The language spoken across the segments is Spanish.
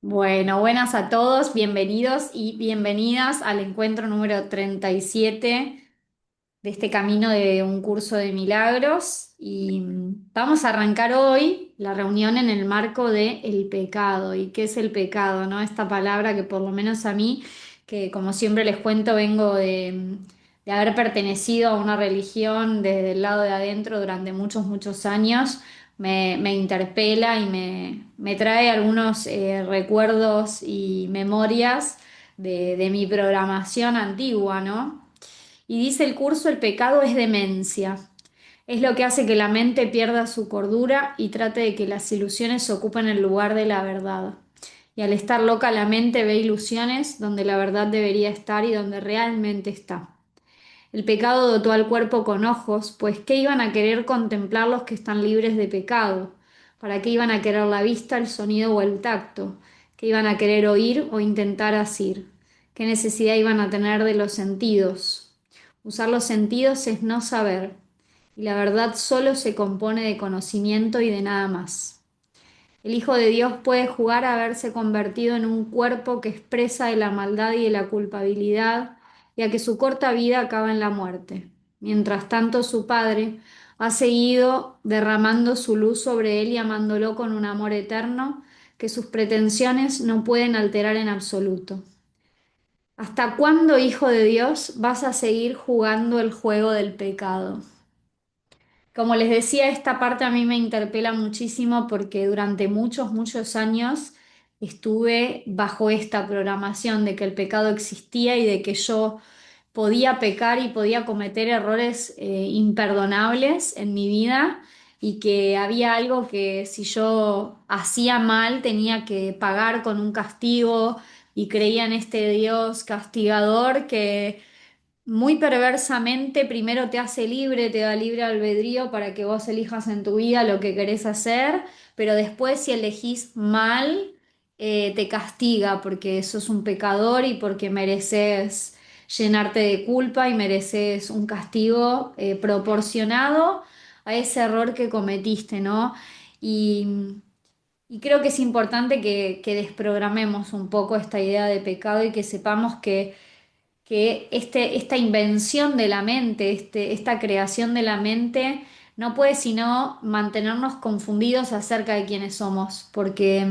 Bueno, buenas a todos, bienvenidos y bienvenidas al encuentro número 37 de este camino de un curso de milagros. Y vamos a arrancar hoy la reunión en el marco de el pecado. ¿Y qué es el pecado, no? Esta palabra que por lo menos a mí, que como siempre les cuento, vengo de haber pertenecido a una religión desde el lado de adentro durante muchos, muchos años. Me interpela y me trae algunos recuerdos y memorias de mi programación antigua, ¿no? Y dice el curso, el pecado es demencia. Es lo que hace que la mente pierda su cordura y trate de que las ilusiones ocupen el lugar de la verdad. Y al estar loca la mente ve ilusiones donde la verdad debería estar y donde realmente está. El pecado dotó al cuerpo con ojos, pues ¿qué iban a querer contemplar los que están libres de pecado? ¿Para qué iban a querer la vista, el sonido o el tacto? ¿Qué iban a querer oír o intentar asir? ¿Qué necesidad iban a tener de los sentidos? Usar los sentidos es no saber, y la verdad solo se compone de conocimiento y de nada más. El Hijo de Dios puede jugar a haberse convertido en un cuerpo que expresa de la maldad y de la culpabilidad, y a que su corta vida acaba en la muerte. Mientras tanto, su Padre ha seguido derramando su luz sobre él y amándolo con un amor eterno que sus pretensiones no pueden alterar en absoluto. ¿Hasta cuándo, Hijo de Dios, vas a seguir jugando el juego del pecado? Como les decía, esta parte a mí me interpela muchísimo porque durante muchos, muchos años estuve bajo esta programación de que el pecado existía y de que yo podía pecar y podía cometer errores imperdonables en mi vida y que había algo que si yo hacía mal tenía que pagar con un castigo y creía en este Dios castigador que muy perversamente primero te hace libre, te da libre albedrío para que vos elijas en tu vida lo que querés hacer, pero después si elegís mal, te castiga porque sos un pecador y porque mereces llenarte de culpa y mereces un castigo proporcionado a ese error que cometiste, ¿no? Y, y creo que es importante que desprogramemos un poco esta idea de pecado y que sepamos que esta invención de la mente, esta creación de la mente, no puede sino mantenernos confundidos acerca de quiénes somos, porque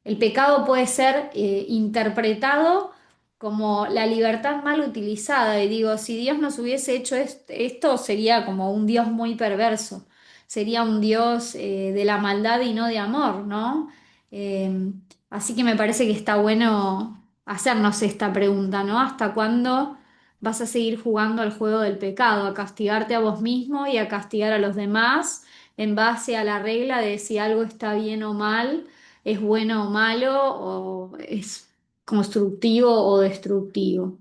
el pecado puede ser interpretado como la libertad mal utilizada. Y digo, si Dios nos hubiese hecho esto, sería como un Dios muy perverso, sería un Dios de la maldad y no de amor, ¿no? Eh, Así que me parece que está bueno hacernos esta pregunta, ¿no? ¿Hasta cuándo vas a seguir jugando al juego del pecado, a castigarte a vos mismo y a castigar a los demás en base a la regla de si algo está bien o mal, es bueno o malo, o es constructivo o destructivo?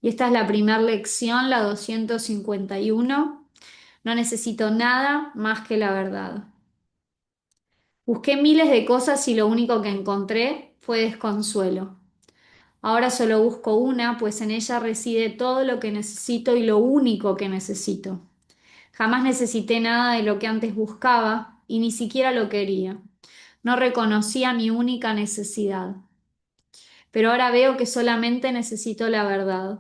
Y esta es la primera lección, la 251. No necesito nada más que la verdad. Busqué miles de cosas y lo único que encontré fue desconsuelo. Ahora solo busco una, pues en ella reside todo lo que necesito y lo único que necesito. Jamás necesité nada de lo que antes buscaba y ni siquiera lo quería. No reconocía mi única necesidad. Pero ahora veo que solamente necesito la verdad.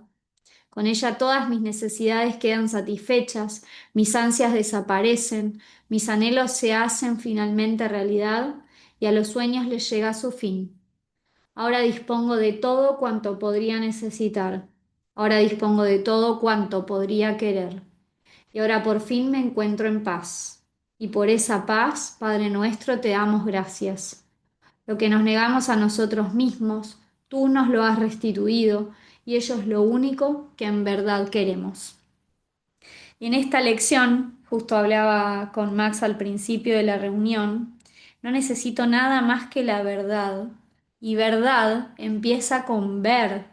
Con ella todas mis necesidades quedan satisfechas, mis ansias desaparecen, mis anhelos se hacen finalmente realidad y a los sueños les llega su fin. Ahora dispongo de todo cuanto podría necesitar. Ahora dispongo de todo cuanto podría querer. Y ahora por fin me encuentro en paz. Y por esa paz, Padre nuestro, te damos gracias. Lo que nos negamos a nosotros mismos, tú nos lo has restituido y ello es lo único que en verdad queremos. Y en esta lección, justo hablaba con Max al principio de la reunión, no necesito nada más que la verdad. Y verdad empieza con ver.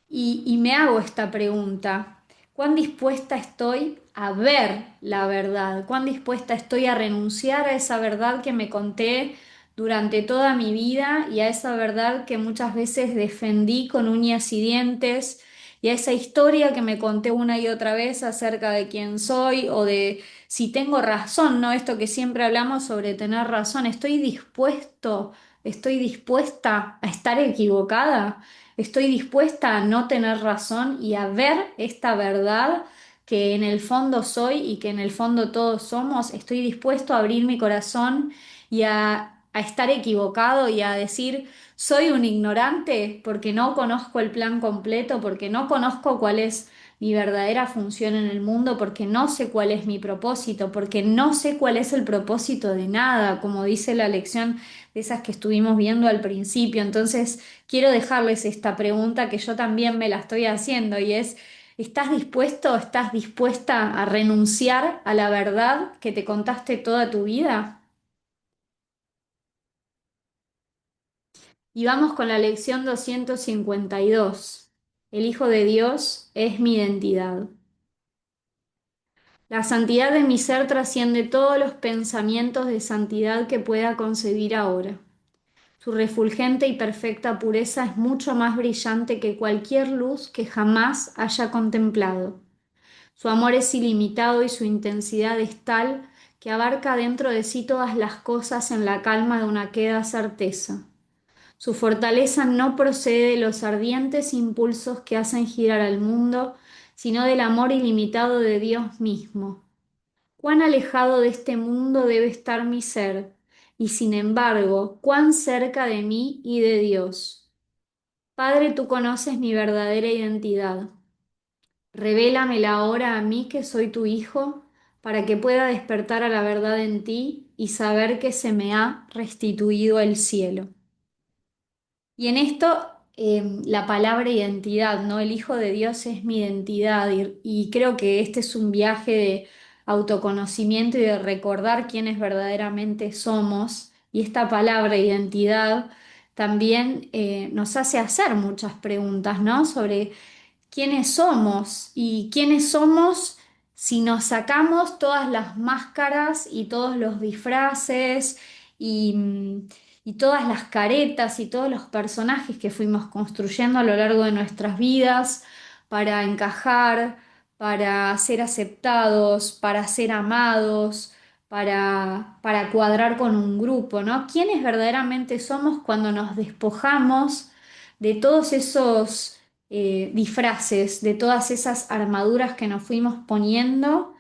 Y me hago esta pregunta: ¿cuán dispuesta estoy a ver la verdad? ¿Cuán dispuesta estoy a renunciar a esa verdad que me conté durante toda mi vida y a esa verdad que muchas veces defendí con uñas y dientes y a esa historia que me conté una y otra vez acerca de quién soy o de si tengo razón, ¿no? Esto que siempre hablamos sobre tener razón, estoy dispuesta a estar equivocada, estoy dispuesta a no tener razón y a ver esta verdad que en el fondo soy y que en el fondo todos somos, estoy dispuesto a abrir mi corazón y a estar equivocado y a decir, soy un ignorante porque no conozco el plan completo, porque no conozco cuál es mi verdadera función en el mundo, porque no sé cuál es mi propósito, porque no sé cuál es el propósito de nada, como dice la lección de esas que estuvimos viendo al principio. Entonces, quiero dejarles esta pregunta que yo también me la estoy haciendo y es, ¿estás dispuesto, estás dispuesta a renunciar a la verdad que te contaste toda tu vida? Y vamos con la lección 252. El Hijo de Dios es mi identidad. La santidad de mi ser trasciende todos los pensamientos de santidad que pueda concebir ahora. Su refulgente y perfecta pureza es mucho más brillante que cualquier luz que jamás haya contemplado. Su amor es ilimitado y su intensidad es tal que abarca dentro de sí todas las cosas en la calma de una queda certeza. Su fortaleza no procede de los ardientes impulsos que hacen girar al mundo, sino del amor ilimitado de Dios mismo. Cuán alejado de este mundo debe estar mi ser, y sin embargo, cuán cerca de mí y de Dios. Padre, tú conoces mi verdadera identidad. Revélamela ahora a mí que soy tu hijo, para que pueda despertar a la verdad en ti y saber que se me ha restituido el cielo. Y en esto, la palabra identidad, ¿no? El Hijo de Dios es mi identidad y creo que este es un viaje de autoconocimiento y de recordar quiénes verdaderamente somos. Y esta palabra identidad también nos hace hacer muchas preguntas, ¿no? Sobre quiénes somos y quiénes somos si nos sacamos todas las máscaras y todos los disfraces y, y todas las caretas y todos los personajes que fuimos construyendo a lo largo de nuestras vidas para encajar, para ser aceptados, para ser amados, para cuadrar con un grupo, ¿no? ¿Quiénes verdaderamente somos cuando nos despojamos de todos esos disfraces, de todas esas armaduras que nos fuimos poniendo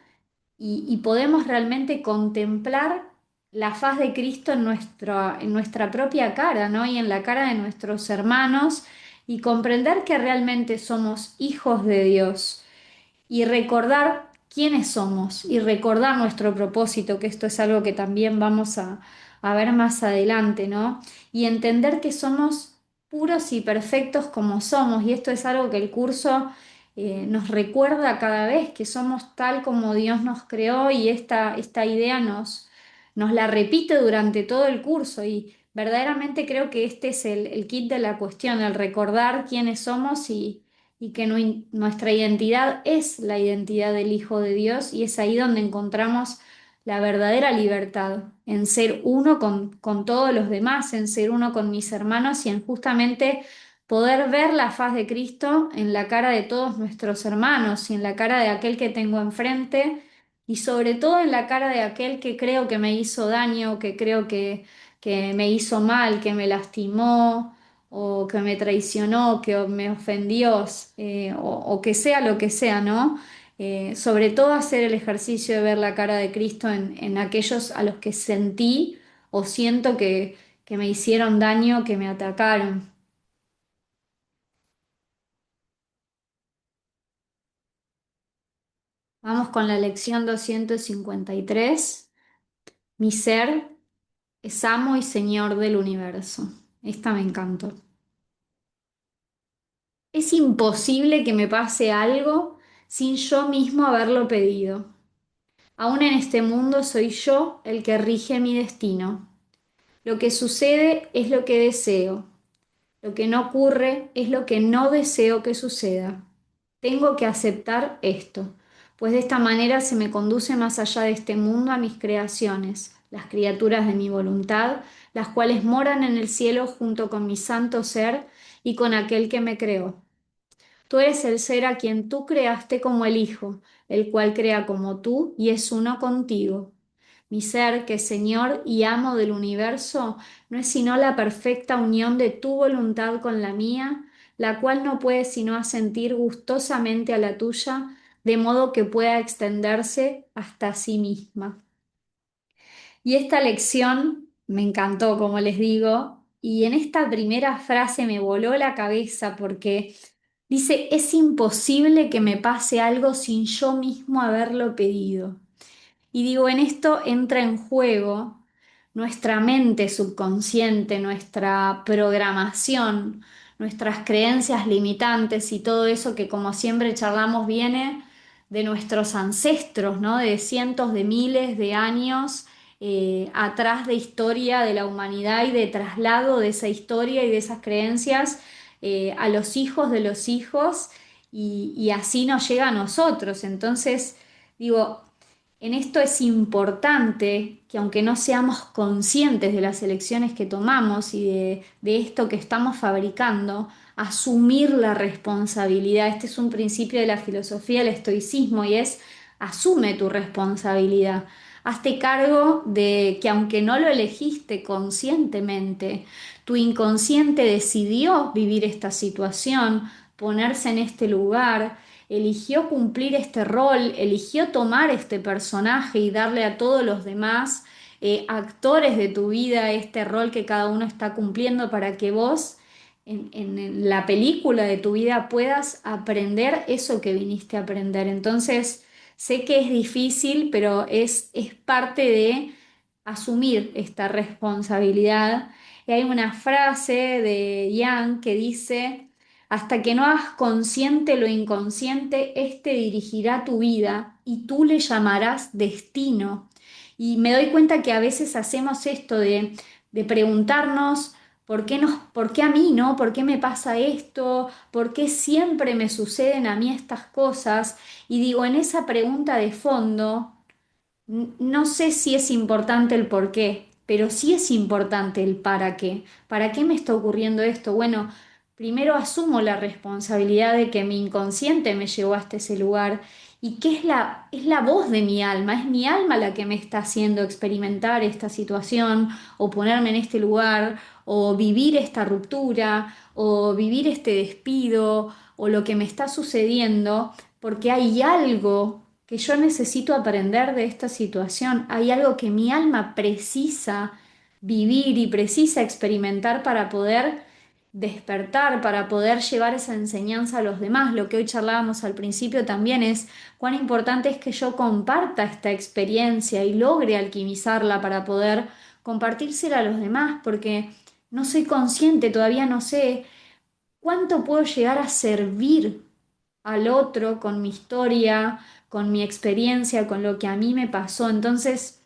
y podemos realmente contemplar la faz de Cristo en nuestra propia cara, ¿no? Y en la cara de nuestros hermanos y comprender que realmente somos hijos de Dios y recordar quiénes somos y recordar nuestro propósito, que esto es algo que también vamos a ver más adelante, ¿no? Y entender que somos puros y perfectos como somos, y esto es algo que el curso nos recuerda cada vez, que somos tal como Dios nos creó y esta idea nos la repite durante todo el curso y verdaderamente creo que este es el kit de la cuestión, el recordar quiénes somos y que nuestra identidad es la identidad del Hijo de Dios y es ahí donde encontramos la verdadera libertad, en ser uno con todos los demás, en ser uno con mis hermanos y en justamente poder ver la faz de Cristo en la cara de todos nuestros hermanos y en la cara de aquel que tengo enfrente y sobre todo en la cara de aquel que creo que me hizo daño, que creo que me hizo mal, que me lastimó o que me traicionó, que me ofendió, o que sea lo que sea, ¿no? Sobre todo hacer el ejercicio de ver la cara de Cristo en aquellos a los que sentí o siento que me hicieron daño, que me atacaron. Vamos con la lección 253. Mi ser es amo y señor del universo. Esta me encantó. Es imposible que me pase algo sin yo mismo haberlo pedido. Aún en este mundo soy yo el que rige mi destino. Lo que sucede es lo que deseo. Lo que no ocurre es lo que no deseo que suceda. Tengo que aceptar esto, pues de esta manera se me conduce más allá de este mundo a mis creaciones, las criaturas de mi voluntad, las cuales moran en el cielo junto con mi santo ser y con aquel que me creó. Tú eres el ser a quien tú creaste como el Hijo, el cual crea como tú y es uno contigo. Mi ser, que es Señor y amo del universo, no es sino la perfecta unión de tu voluntad con la mía, la cual no puede sino asentir gustosamente a la tuya, de modo que pueda extenderse hasta sí misma. Y esta lección me encantó, como les digo, y en esta primera frase me voló la cabeza porque dice, es imposible que me pase algo sin yo mismo haberlo pedido. Y digo, en esto entra en juego nuestra mente subconsciente, nuestra programación, nuestras creencias limitantes y todo eso que como siempre charlamos viene de nuestros ancestros, ¿no? De cientos de miles de años atrás de historia de la humanidad y de traslado de esa historia y de esas creencias a los hijos de los hijos y así nos llega a nosotros. Entonces, digo, en esto es importante que aunque no seamos conscientes de las elecciones que tomamos y de esto que estamos fabricando, asumir la responsabilidad. Este es un principio de la filosofía del estoicismo y es asume tu responsabilidad. Hazte cargo de que aunque no lo elegiste conscientemente, tu inconsciente decidió vivir esta situación, ponerse en este lugar, eligió cumplir este rol, eligió tomar este personaje y darle a todos los demás actores de tu vida este rol que cada uno está cumpliendo para que vos en la película de tu vida puedas aprender eso que viniste a aprender. Entonces, sé que es difícil, pero es parte de asumir esta responsabilidad. Y hay una frase de Yang que dice, hasta que no hagas consciente lo inconsciente, éste dirigirá tu vida y tú le llamarás destino. Y me doy cuenta que a veces hacemos esto de preguntarnos, por qué a mí, ¿no? ¿Por qué me pasa esto? ¿Por qué siempre me suceden a mí estas cosas? Y digo, en esa pregunta de fondo, no sé si es importante el por qué, pero sí es importante el para qué. ¿Para qué me está ocurriendo esto? Bueno, primero asumo la responsabilidad de que mi inconsciente me llevó hasta ese lugar y que es la voz de mi alma, es mi alma la que me está haciendo experimentar esta situación o ponerme en este lugar o vivir esta ruptura o vivir este despido o lo que me está sucediendo porque hay algo que yo necesito aprender de esta situación. Hay algo que mi alma precisa vivir y precisa experimentar para poder despertar, para poder llevar esa enseñanza a los demás. Lo que hoy charlábamos al principio también es cuán importante es que yo comparta esta experiencia y logre alquimizarla para poder compartírsela a los demás, porque no soy consciente, todavía no sé cuánto puedo llegar a servir al otro con mi historia, con mi experiencia, con lo que a mí me pasó. Entonces,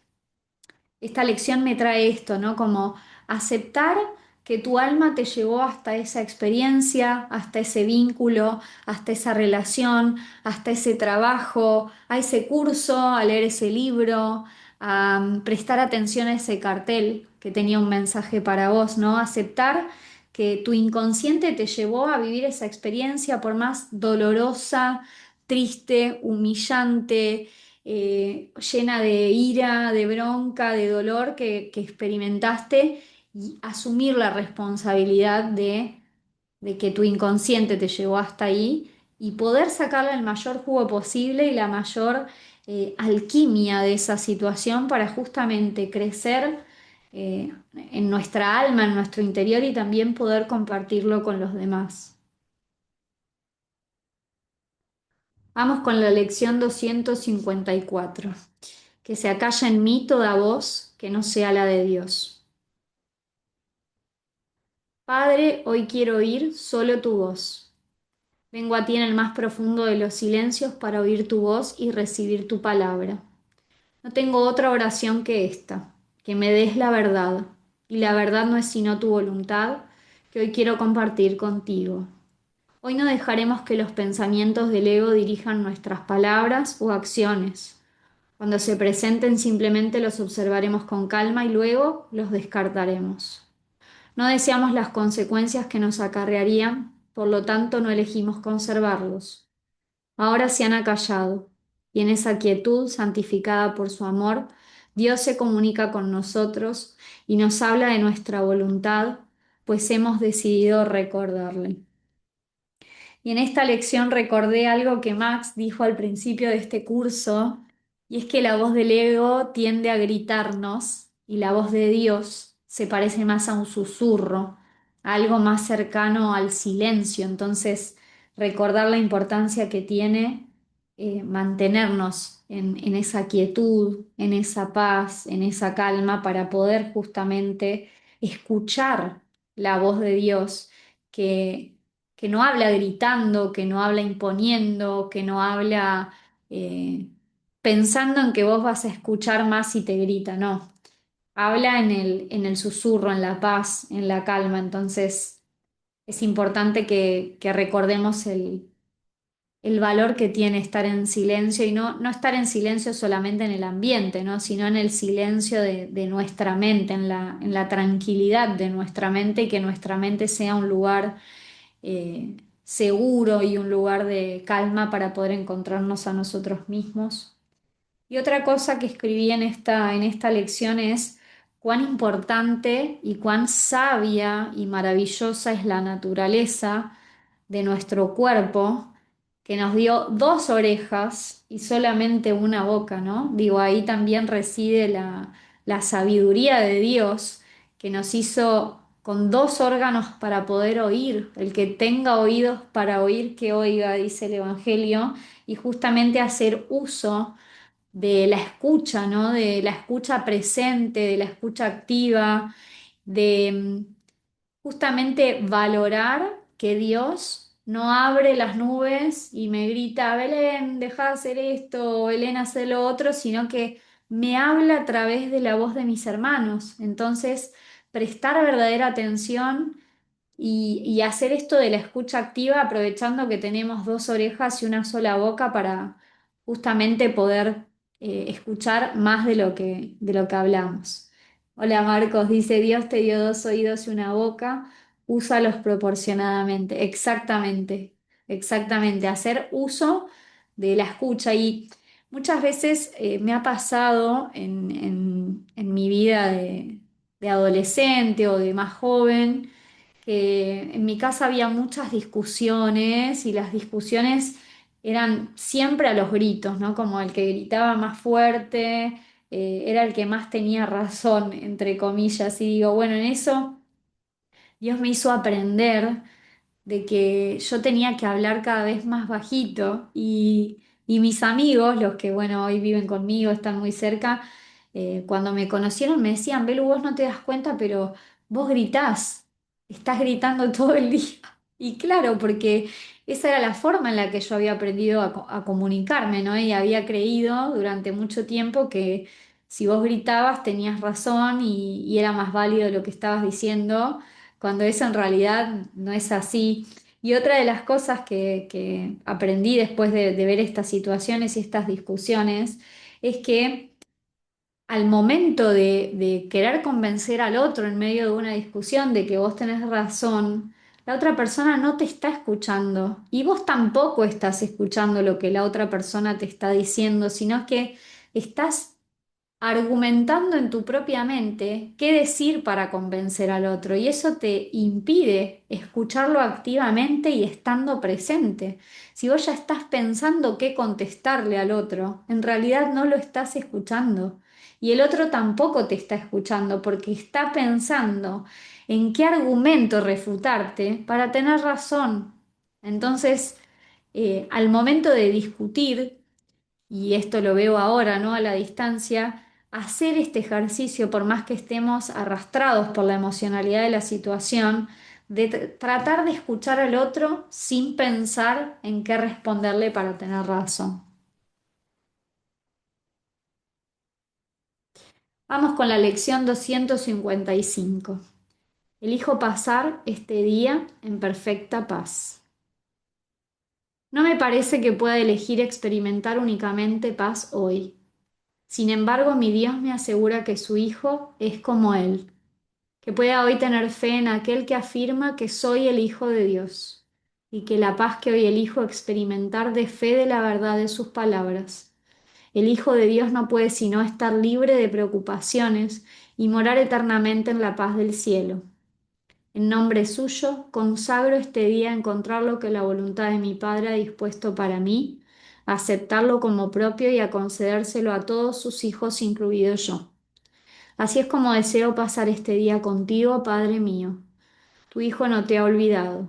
esta lección me trae esto, ¿no? Como aceptar que tu alma te llevó hasta esa experiencia, hasta ese vínculo, hasta esa relación, hasta ese trabajo, a ese curso, a leer ese libro, a prestar atención a ese cartel que tenía un mensaje para vos, ¿no? Aceptar que tu inconsciente te llevó a vivir esa experiencia por más dolorosa, triste, humillante, llena de ira, de bronca, de dolor que experimentaste y asumir la responsabilidad de que tu inconsciente te llevó hasta ahí y poder sacarle el mayor jugo posible y la mayor alquimia de esa situación para justamente crecer en nuestra alma, en nuestro interior y también poder compartirlo con los demás. Vamos con la lección 254. Que se acalla en mí toda voz que no sea la de Dios. Padre, hoy quiero oír solo tu voz. Vengo a ti en el más profundo de los silencios para oír tu voz y recibir tu palabra. No tengo otra oración que esta, que me des la verdad, y la verdad no es sino tu voluntad, que hoy quiero compartir contigo. Hoy no dejaremos que los pensamientos del ego dirijan nuestras palabras o acciones. Cuando se presenten simplemente los observaremos con calma y luego los descartaremos. No deseamos las consecuencias que nos acarrearían, por lo tanto no elegimos conservarlos. Ahora se han acallado, y en esa quietud santificada por su amor, Dios se comunica con nosotros y nos habla de nuestra voluntad, pues hemos decidido recordarle. Y en esta lección recordé algo que Max dijo al principio de este curso, y es que la voz del ego tiende a gritarnos y la voz de Dios se parece más a un susurro, a algo más cercano al silencio. Entonces, recordar la importancia que tiene mantenernos en esa quietud, en esa paz, en esa calma, para poder justamente escuchar la voz de Dios que no habla gritando, que no habla imponiendo, que no habla eh, pensando en que vos vas a escuchar más si te grita, no. Habla en el susurro, en la paz, en la calma. Entonces es importante que recordemos el valor que tiene estar en silencio y no estar en silencio solamente en el ambiente, ¿no? Sino en el silencio de nuestra mente, en la tranquilidad de nuestra mente y que nuestra mente sea un lugar seguro y un lugar de calma para poder encontrarnos a nosotros mismos. Y otra cosa que escribí en esta lección es cuán importante y cuán sabia y maravillosa es la naturaleza de nuestro cuerpo, que nos dio dos orejas y solamente una boca, ¿no? Digo, ahí también reside la sabiduría de Dios, que nos hizo con dos órganos para poder oír. El que tenga oídos para oír, que oiga, dice el Evangelio, y justamente hacer uso de la escucha, ¿no? De la escucha presente, de la escucha activa, de justamente valorar que Dios no abre las nubes y me grita, Belén, deja de hacer esto, Belén, hace lo otro, sino que me habla a través de la voz de mis hermanos. Entonces, prestar verdadera atención y hacer esto de la escucha activa aprovechando que tenemos dos orejas y una sola boca para justamente poder escuchar más de lo que hablamos. Hola Marcos, dice Dios te dio dos oídos y una boca, úsalos proporcionadamente. Exactamente, exactamente, hacer uso de la escucha. Y muchas veces me ha pasado en mi vida de adolescente o de más joven, que en mi casa había muchas discusiones y las discusiones eran siempre a los gritos, ¿no? Como el que gritaba más fuerte, era el que más tenía razón, entre comillas. Y digo, bueno, en eso Dios me hizo aprender de que yo tenía que hablar cada vez más bajito y mis amigos, los que bueno, hoy viven conmigo, están muy cerca, cuando me conocieron me decían, Belu, vos no te das cuenta, pero vos gritás, estás gritando todo el día. Y claro, porque esa era la forma en la que yo había aprendido a comunicarme, ¿no? Y había creído durante mucho tiempo que si vos gritabas tenías razón y era más válido lo que estabas diciendo cuando eso en realidad no es así. Y otra de las cosas que aprendí después de ver estas situaciones y estas discusiones es que al momento de querer convencer al otro en medio de una discusión de que vos tenés razón, la otra persona no te está escuchando y vos tampoco estás escuchando lo que la otra persona te está diciendo, sino que estás argumentando en tu propia mente qué decir para convencer al otro y eso te impide escucharlo activamente y estando presente. Si vos ya estás pensando qué contestarle al otro, en realidad no lo estás escuchando y el otro tampoco te está escuchando porque está pensando en qué argumento refutarte para tener razón. Entonces, al momento de discutir, y esto lo veo ahora, ¿no? A la distancia, hacer este ejercicio, por más que estemos arrastrados por la emocionalidad de la situación, de tratar de escuchar al otro sin pensar en qué responderle para tener razón. Vamos con la lección 255. Elijo pasar este día en perfecta paz. No me parece que pueda elegir experimentar únicamente paz hoy. Sin embargo, mi Dios me asegura que su Hijo es como Él, que pueda hoy tener fe en aquel que afirma que soy el Hijo de Dios. y que la paz que hoy elijo experimentar dé fe de la verdad de sus palabras. El Hijo de Dios no puede sino estar libre de preocupaciones y morar eternamente en la paz del cielo. En nombre suyo, consagro este día a encontrar lo que la voluntad de mi Padre ha dispuesto para mí, a aceptarlo como propio y a concedérselo a todos sus hijos, incluido yo. Así es como deseo pasar este día contigo, Padre mío. Tu Hijo no te ha olvidado.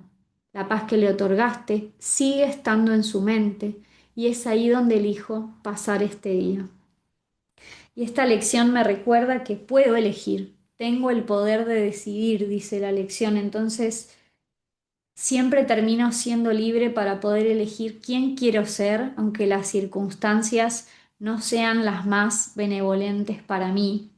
La paz que le otorgaste sigue estando en su mente y es ahí donde elijo pasar este día. Y esta lección me recuerda que puedo elegir, tengo el poder de decidir, dice la lección. Entonces, siempre termino siendo libre para poder elegir quién quiero ser, aunque las circunstancias no sean las más benevolentes para mí.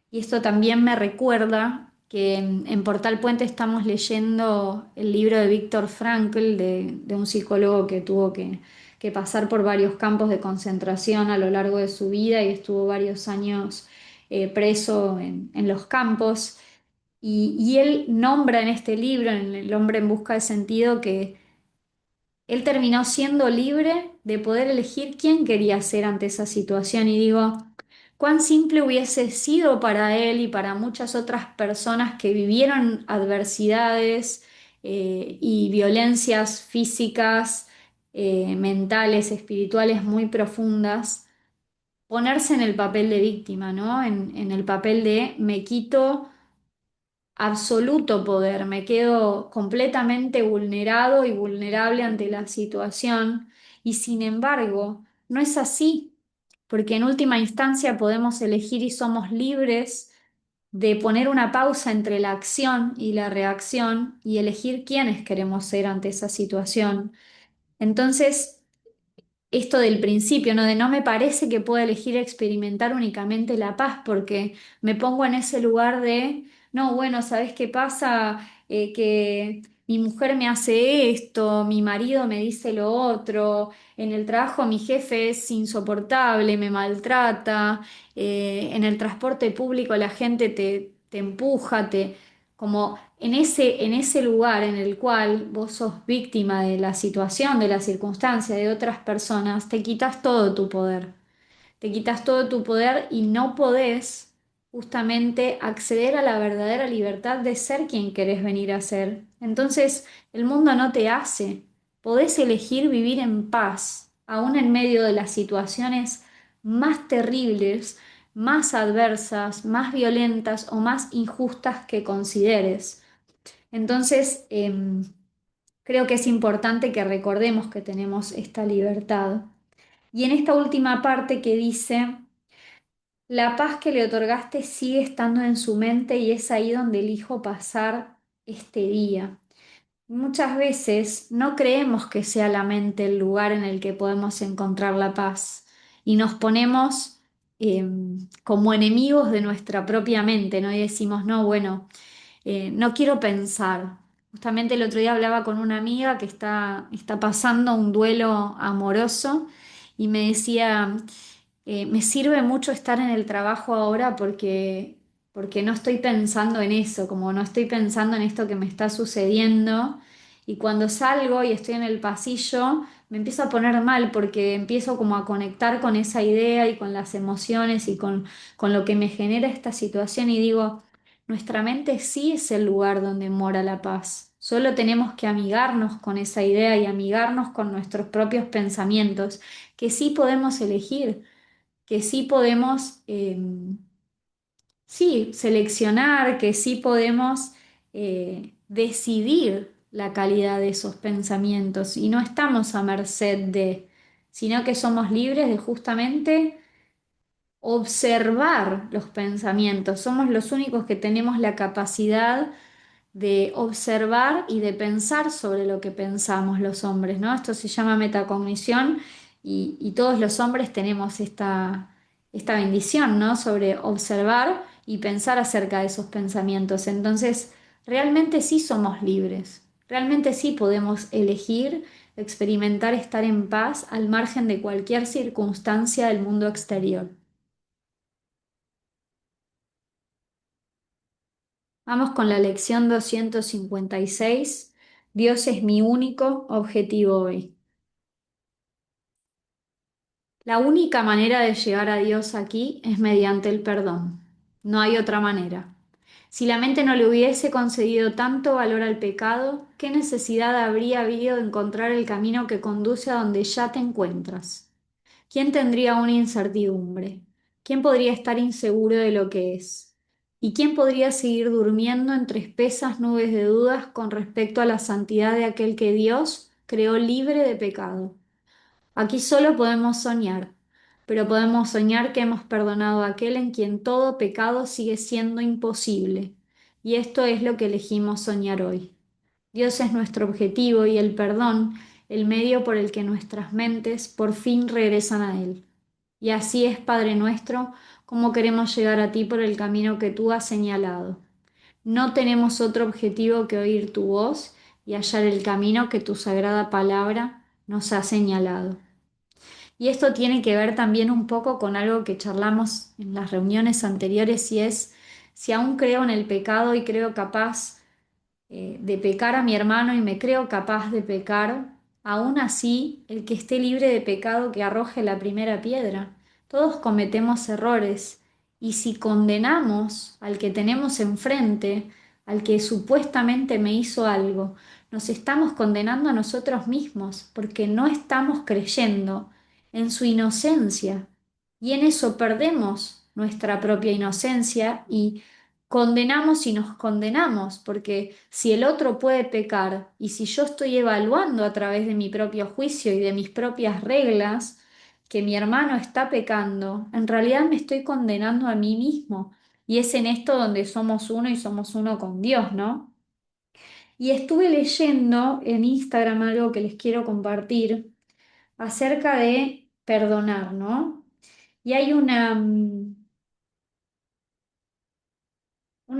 Y esto también me recuerda que en Portal Puente estamos leyendo el libro de Viktor Frankl, de un psicólogo que tuvo que pasar por varios campos de concentración a lo largo de su vida y estuvo varios años preso en los campos. Y él nombra en este libro, en El hombre en busca de sentido, que él terminó siendo libre de poder elegir quién quería ser ante esa situación. Y digo, cuán simple hubiese sido para él y para muchas otras personas que vivieron adversidades y violencias físicas, mentales, espirituales muy profundas, ponerse en el papel de víctima, ¿no? En el papel de me quito absoluto poder, me quedo completamente vulnerado y vulnerable ante la situación y sin embargo no es así, porque en última instancia podemos elegir y somos libres de poner una pausa entre la acción y la reacción y elegir quiénes queremos ser ante esa situación. Entonces, esto del principio, ¿no? De no me parece que pueda elegir experimentar únicamente la paz, porque me pongo en ese lugar de, no, bueno, ¿sabes qué pasa? Que mi mujer me hace esto, mi marido me dice lo otro, en el trabajo mi jefe es insoportable, me maltrata, en el transporte público la gente te empuja, como en ese lugar en el cual vos sos víctima de la situación, de la circunstancia de otras personas, te quitas todo tu poder. Te quitas todo tu poder y no podés justamente acceder a la verdadera libertad de ser quien querés venir a ser. Entonces, el mundo no te hace. Podés elegir vivir en paz, aún en medio de las situaciones más terribles, más adversas, más violentas o más injustas que consideres. Entonces, creo que es importante que recordemos que tenemos esta libertad. Y en esta última parte que dice, la paz que le otorgaste sigue estando en su mente y es ahí donde elijo pasar este día. Muchas veces no creemos que sea la mente el lugar en el que podemos encontrar la paz y nos ponemos como enemigos de nuestra propia mente, ¿no? Y decimos, no, bueno, no quiero pensar. Justamente el otro día hablaba con una amiga que está pasando un duelo amoroso y me decía, me sirve mucho estar en el trabajo ahora porque no estoy pensando en eso, como no estoy pensando en esto que me está sucediendo. Y cuando salgo y estoy en el pasillo, me empiezo a poner mal porque empiezo como a conectar con esa idea y con las emociones y con lo que me genera esta situación y digo, nuestra mente sí es el lugar donde mora la paz. Solo tenemos que amigarnos con esa idea y amigarnos con nuestros propios pensamientos, que sí podemos elegir, que sí podemos, sí, seleccionar, que sí podemos decidir la calidad de esos pensamientos y no estamos a merced de, sino que somos libres de justamente observar los pensamientos. Somos los únicos que tenemos la capacidad de observar y de pensar sobre lo que pensamos los hombres, ¿no? Esto se llama metacognición y todos los hombres tenemos esta bendición, ¿no? Sobre observar y pensar acerca de esos pensamientos. Entonces, realmente sí somos libres, realmente sí podemos elegir experimentar estar en paz al margen de cualquier circunstancia del mundo exterior. Vamos con la lección 256. Dios es mi único objetivo hoy. La única manera de llegar a Dios aquí es mediante el perdón. No hay otra manera. Si la mente no le hubiese concedido tanto valor al pecado, ¿qué necesidad habría habido de encontrar el camino que conduce a donde ya te encuentras? ¿Quién tendría una incertidumbre? ¿Quién podría estar inseguro de lo que es? ¿Y quién podría seguir durmiendo entre espesas nubes de dudas con respecto a la santidad de aquel que Dios creó libre de pecado? Aquí solo podemos soñar, pero podemos soñar que hemos perdonado a aquel en quien todo pecado sigue siendo imposible. Y esto es lo que elegimos soñar hoy. Dios es nuestro objetivo y el perdón, el medio por el que nuestras mentes por fin regresan a Él. Y así es, Padre nuestro, como queremos llegar a ti por el camino que tú has señalado. No tenemos otro objetivo que oír tu voz y hallar el camino que tu sagrada palabra nos ha señalado. Y esto tiene que ver también un poco con algo que charlamos en las reuniones anteriores y es si aún creo en el pecado y creo capaz de pecar a mi hermano y me creo capaz de pecar, aún así, el que esté libre de pecado que arroje la primera piedra. Todos cometemos errores y si condenamos al que tenemos enfrente, al que supuestamente me hizo algo, nos estamos condenando a nosotros mismos porque no estamos creyendo en su inocencia y en eso perdemos nuestra propia inocencia y condenamos y nos condenamos, porque si el otro puede pecar y si yo estoy evaluando a través de mi propio juicio y de mis propias reglas que mi hermano está pecando, en realidad me estoy condenando a mí mismo. Y es en esto donde somos uno y somos uno con Dios, ¿no? Y estuve leyendo en Instagram algo que les quiero compartir acerca de perdonar, ¿no? Y hay una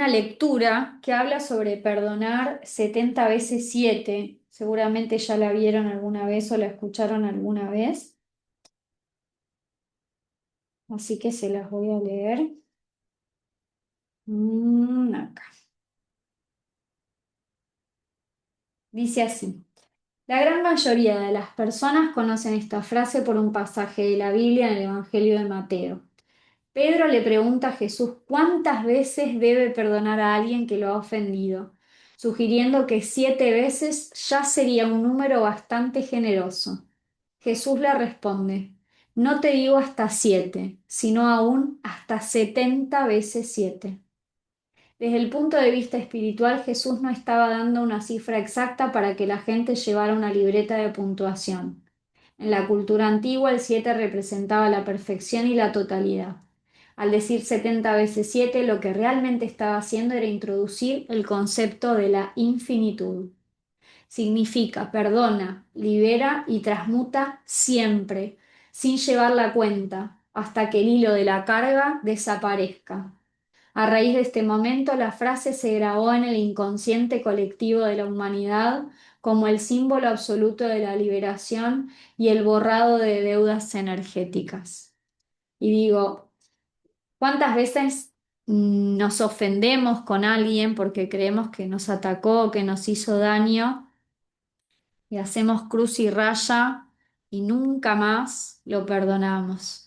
lectura que habla sobre perdonar 70 veces 7. Seguramente ya la vieron alguna vez o la escucharon alguna vez, así que se las voy a leer. Acá. Dice así. La gran mayoría de las personas conocen esta frase por un pasaje de la Biblia en el Evangelio de Mateo. Pedro le pregunta a Jesús cuántas veces debe perdonar a alguien que lo ha ofendido, sugiriendo que 7 veces ya sería un número bastante generoso. Jesús le responde, no te digo hasta 7, sino aún hasta 70 veces 7. Desde el punto de vista espiritual, Jesús no estaba dando una cifra exacta para que la gente llevara una libreta de puntuación. En la cultura antigua, el 7 representaba la perfección y la totalidad. Al decir 70 veces 7, lo que realmente estaba haciendo era introducir el concepto de la infinitud. Significa perdona, libera y transmuta siempre, sin llevar la cuenta, hasta que el hilo de la carga desaparezca. A raíz de este momento, la frase se grabó en el inconsciente colectivo de la humanidad como el símbolo absoluto de la liberación y el borrado de deudas energéticas. Y digo, ¿cuántas veces nos ofendemos con alguien porque creemos que nos atacó, que nos hizo daño y hacemos cruz y raya y nunca más lo perdonamos?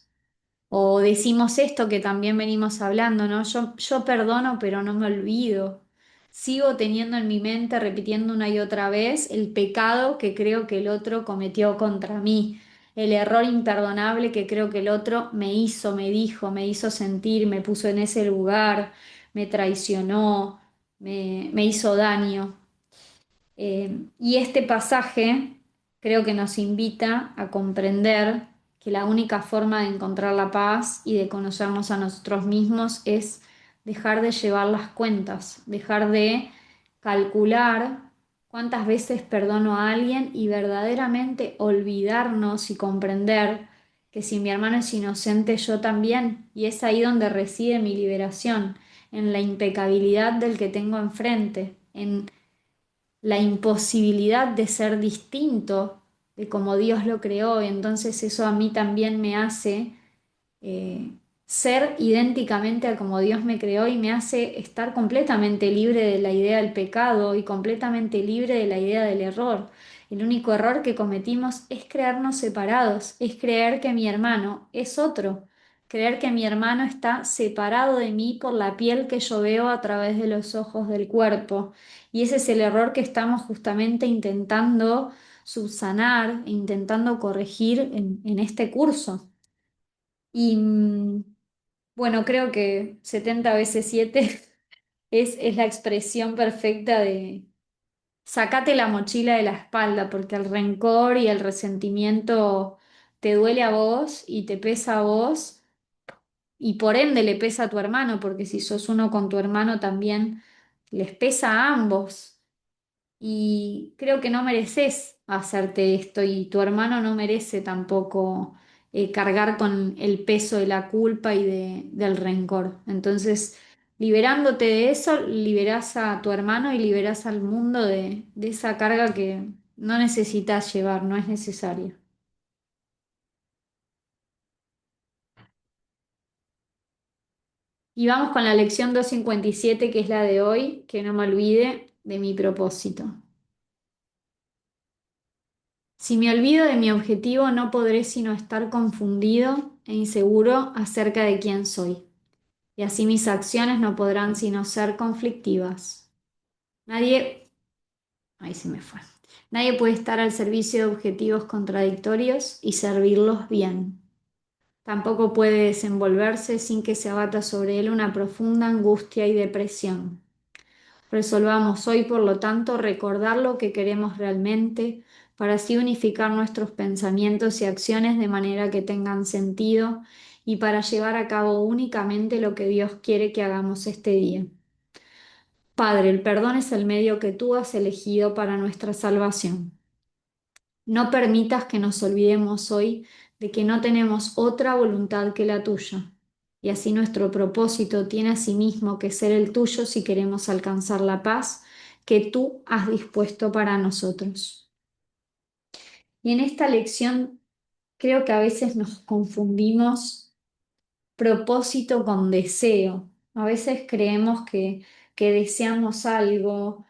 O decimos esto que también venimos hablando, ¿no? Yo perdono, pero no me olvido. Sigo teniendo en mi mente, repitiendo una y otra vez, el pecado que creo que el otro cometió contra mí, el error imperdonable que creo que el otro me hizo, me dijo, me hizo sentir, me puso en ese lugar, me traicionó, me hizo daño. Y este pasaje creo que nos invita a comprender que la única forma de encontrar la paz y de conocernos a nosotros mismos es dejar de llevar las cuentas, dejar de calcular cuántas veces perdono a alguien y verdaderamente olvidarnos y comprender que si mi hermano es inocente, yo también. Y es ahí donde reside mi liberación, en la impecabilidad del que tengo enfrente, en la imposibilidad de ser distinto de como Dios lo creó. Y entonces eso a mí también me hace ser idénticamente a como Dios me creó y me hace estar completamente libre de la idea del pecado y completamente libre de la idea del error. El único error que cometimos es crearnos separados, es creer que mi hermano es otro, creer que mi hermano está separado de mí por la piel que yo veo a través de los ojos del cuerpo. Y ese es el error que estamos justamente intentando subsanar, e intentando corregir en este curso. Y bueno, creo que 70 veces 7 es la expresión perfecta de sacate la mochila de la espalda, porque el rencor y el resentimiento te duele a vos y te pesa a vos, y por ende le pesa a tu hermano, porque si sos uno con tu hermano también les pesa a ambos. Y creo que no mereces hacerte esto y tu hermano no merece tampoco cargar con el peso de la culpa y del rencor. Entonces, liberándote de eso, liberás a tu hermano y liberás al mundo de esa carga que no necesitas llevar, no es necesaria. Y vamos con la lección 257 que es la de hoy, que no me olvide de mi propósito. Si me olvido de mi objetivo, no podré sino estar confundido e inseguro acerca de quién soy, y así mis acciones no podrán sino ser conflictivas. Nadie, ahí se me fue. Nadie puede estar al servicio de objetivos contradictorios y servirlos bien. Tampoco puede desenvolverse sin que se abata sobre él una profunda angustia y depresión. Resolvamos hoy, por lo tanto, recordar lo que queremos realmente para así unificar nuestros pensamientos y acciones de manera que tengan sentido y para llevar a cabo únicamente lo que Dios quiere que hagamos este día. Padre, el perdón es el medio que tú has elegido para nuestra salvación. No permitas que nos olvidemos hoy de que no tenemos otra voluntad que la tuya. Y así nuestro propósito tiene asimismo que ser el tuyo si queremos alcanzar la paz que tú has dispuesto para nosotros. Y en esta lección creo que a veces nos confundimos propósito con deseo. A veces creemos que deseamos algo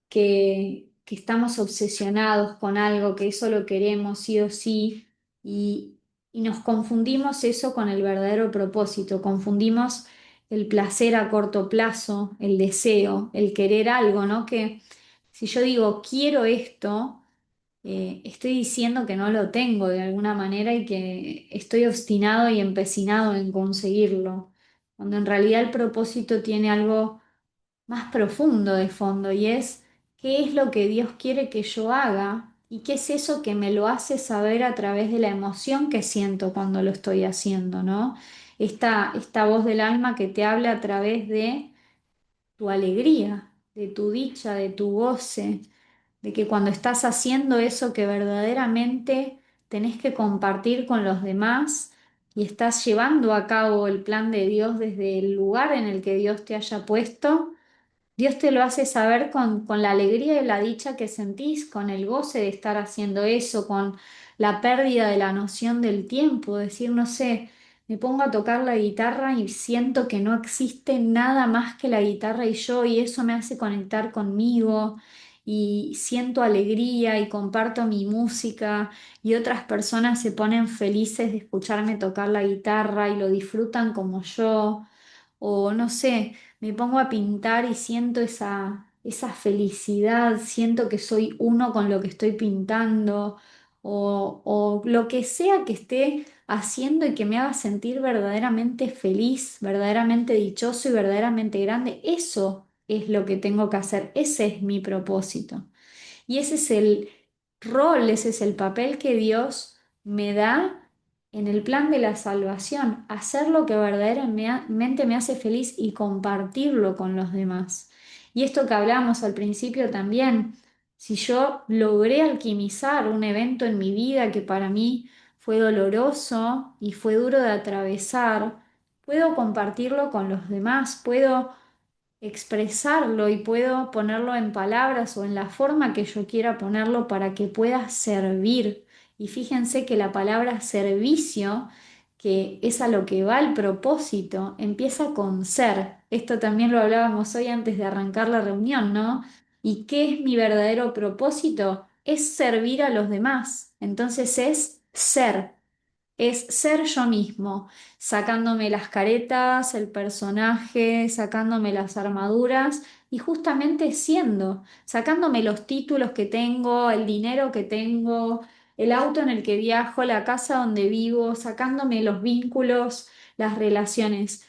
que estamos obsesionados con algo, que eso lo queremos sí o sí, y nos confundimos eso con el verdadero propósito, confundimos el placer a corto plazo, el deseo, el querer algo, ¿no? Que si yo digo quiero esto, estoy diciendo que no lo tengo de alguna manera y que estoy obstinado y empecinado en conseguirlo, cuando en realidad el propósito tiene algo más profundo de fondo y es qué es lo que Dios quiere que yo haga y qué es eso que me lo hace saber a través de la emoción que siento cuando lo estoy haciendo, ¿no? Esta voz del alma que te habla a través de tu alegría, de tu dicha, de tu goce, de que cuando estás haciendo eso que verdaderamente tenés que compartir con los demás y estás llevando a cabo el plan de Dios desde el lugar en el que Dios te haya puesto, Dios te lo hace saber con la alegría y la dicha que sentís, con el goce de estar haciendo eso, con la pérdida de la noción del tiempo, decir, no sé, me pongo a tocar la guitarra y siento que no existe nada más que la guitarra y yo, y eso me hace conectar conmigo y siento alegría y comparto mi música y otras personas se ponen felices de escucharme tocar la guitarra y lo disfrutan como yo, o no sé, me pongo a pintar y siento esa felicidad, siento que soy uno con lo que estoy pintando, o lo que sea que esté haciendo y que me haga sentir verdaderamente feliz, verdaderamente dichoso y verdaderamente grande. Eso es lo que tengo que hacer, ese es mi propósito. Y ese es el rol, ese es el papel que Dios me da en el plan de la salvación, hacer lo que verdaderamente me hace feliz y compartirlo con los demás. Y esto que hablamos al principio también, si yo logré alquimizar un evento en mi vida que para mí fue doloroso y fue duro de atravesar, puedo compartirlo con los demás, puedo expresarlo y puedo ponerlo en palabras o en la forma que yo quiera ponerlo para que pueda servir. Y fíjense que la palabra servicio que es a lo que va el propósito, empieza con ser. Esto también lo hablábamos hoy antes de arrancar la reunión, ¿no? ¿Y qué es mi verdadero propósito? Es servir a los demás. Entonces es ser yo mismo, sacándome las caretas, el personaje, sacándome las armaduras y justamente siendo, sacándome los títulos que tengo, el dinero que tengo, el auto en el que viajo, la casa donde vivo, sacándome los vínculos, las relaciones.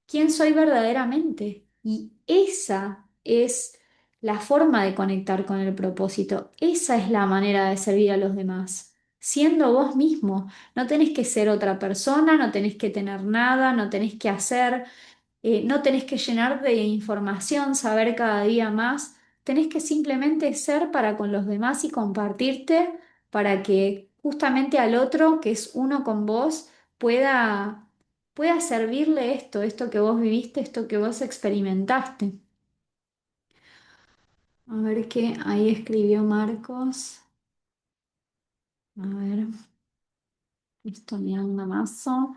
¿Quién soy verdaderamente? Y esa es la forma de conectar con el propósito. Esa es la manera de servir a los demás. Siendo vos mismo. No tenés que ser otra persona, no tenés que tener nada, no tenés que hacer, no tenés que llenar de información, saber cada día más. Tenés que simplemente ser para con los demás y compartirte para que justamente al otro, que es uno con vos, pueda servirle esto que vos viviste, esto que vos experimentaste. A ver qué ahí escribió Marcos. A ver, esto me anda mazo.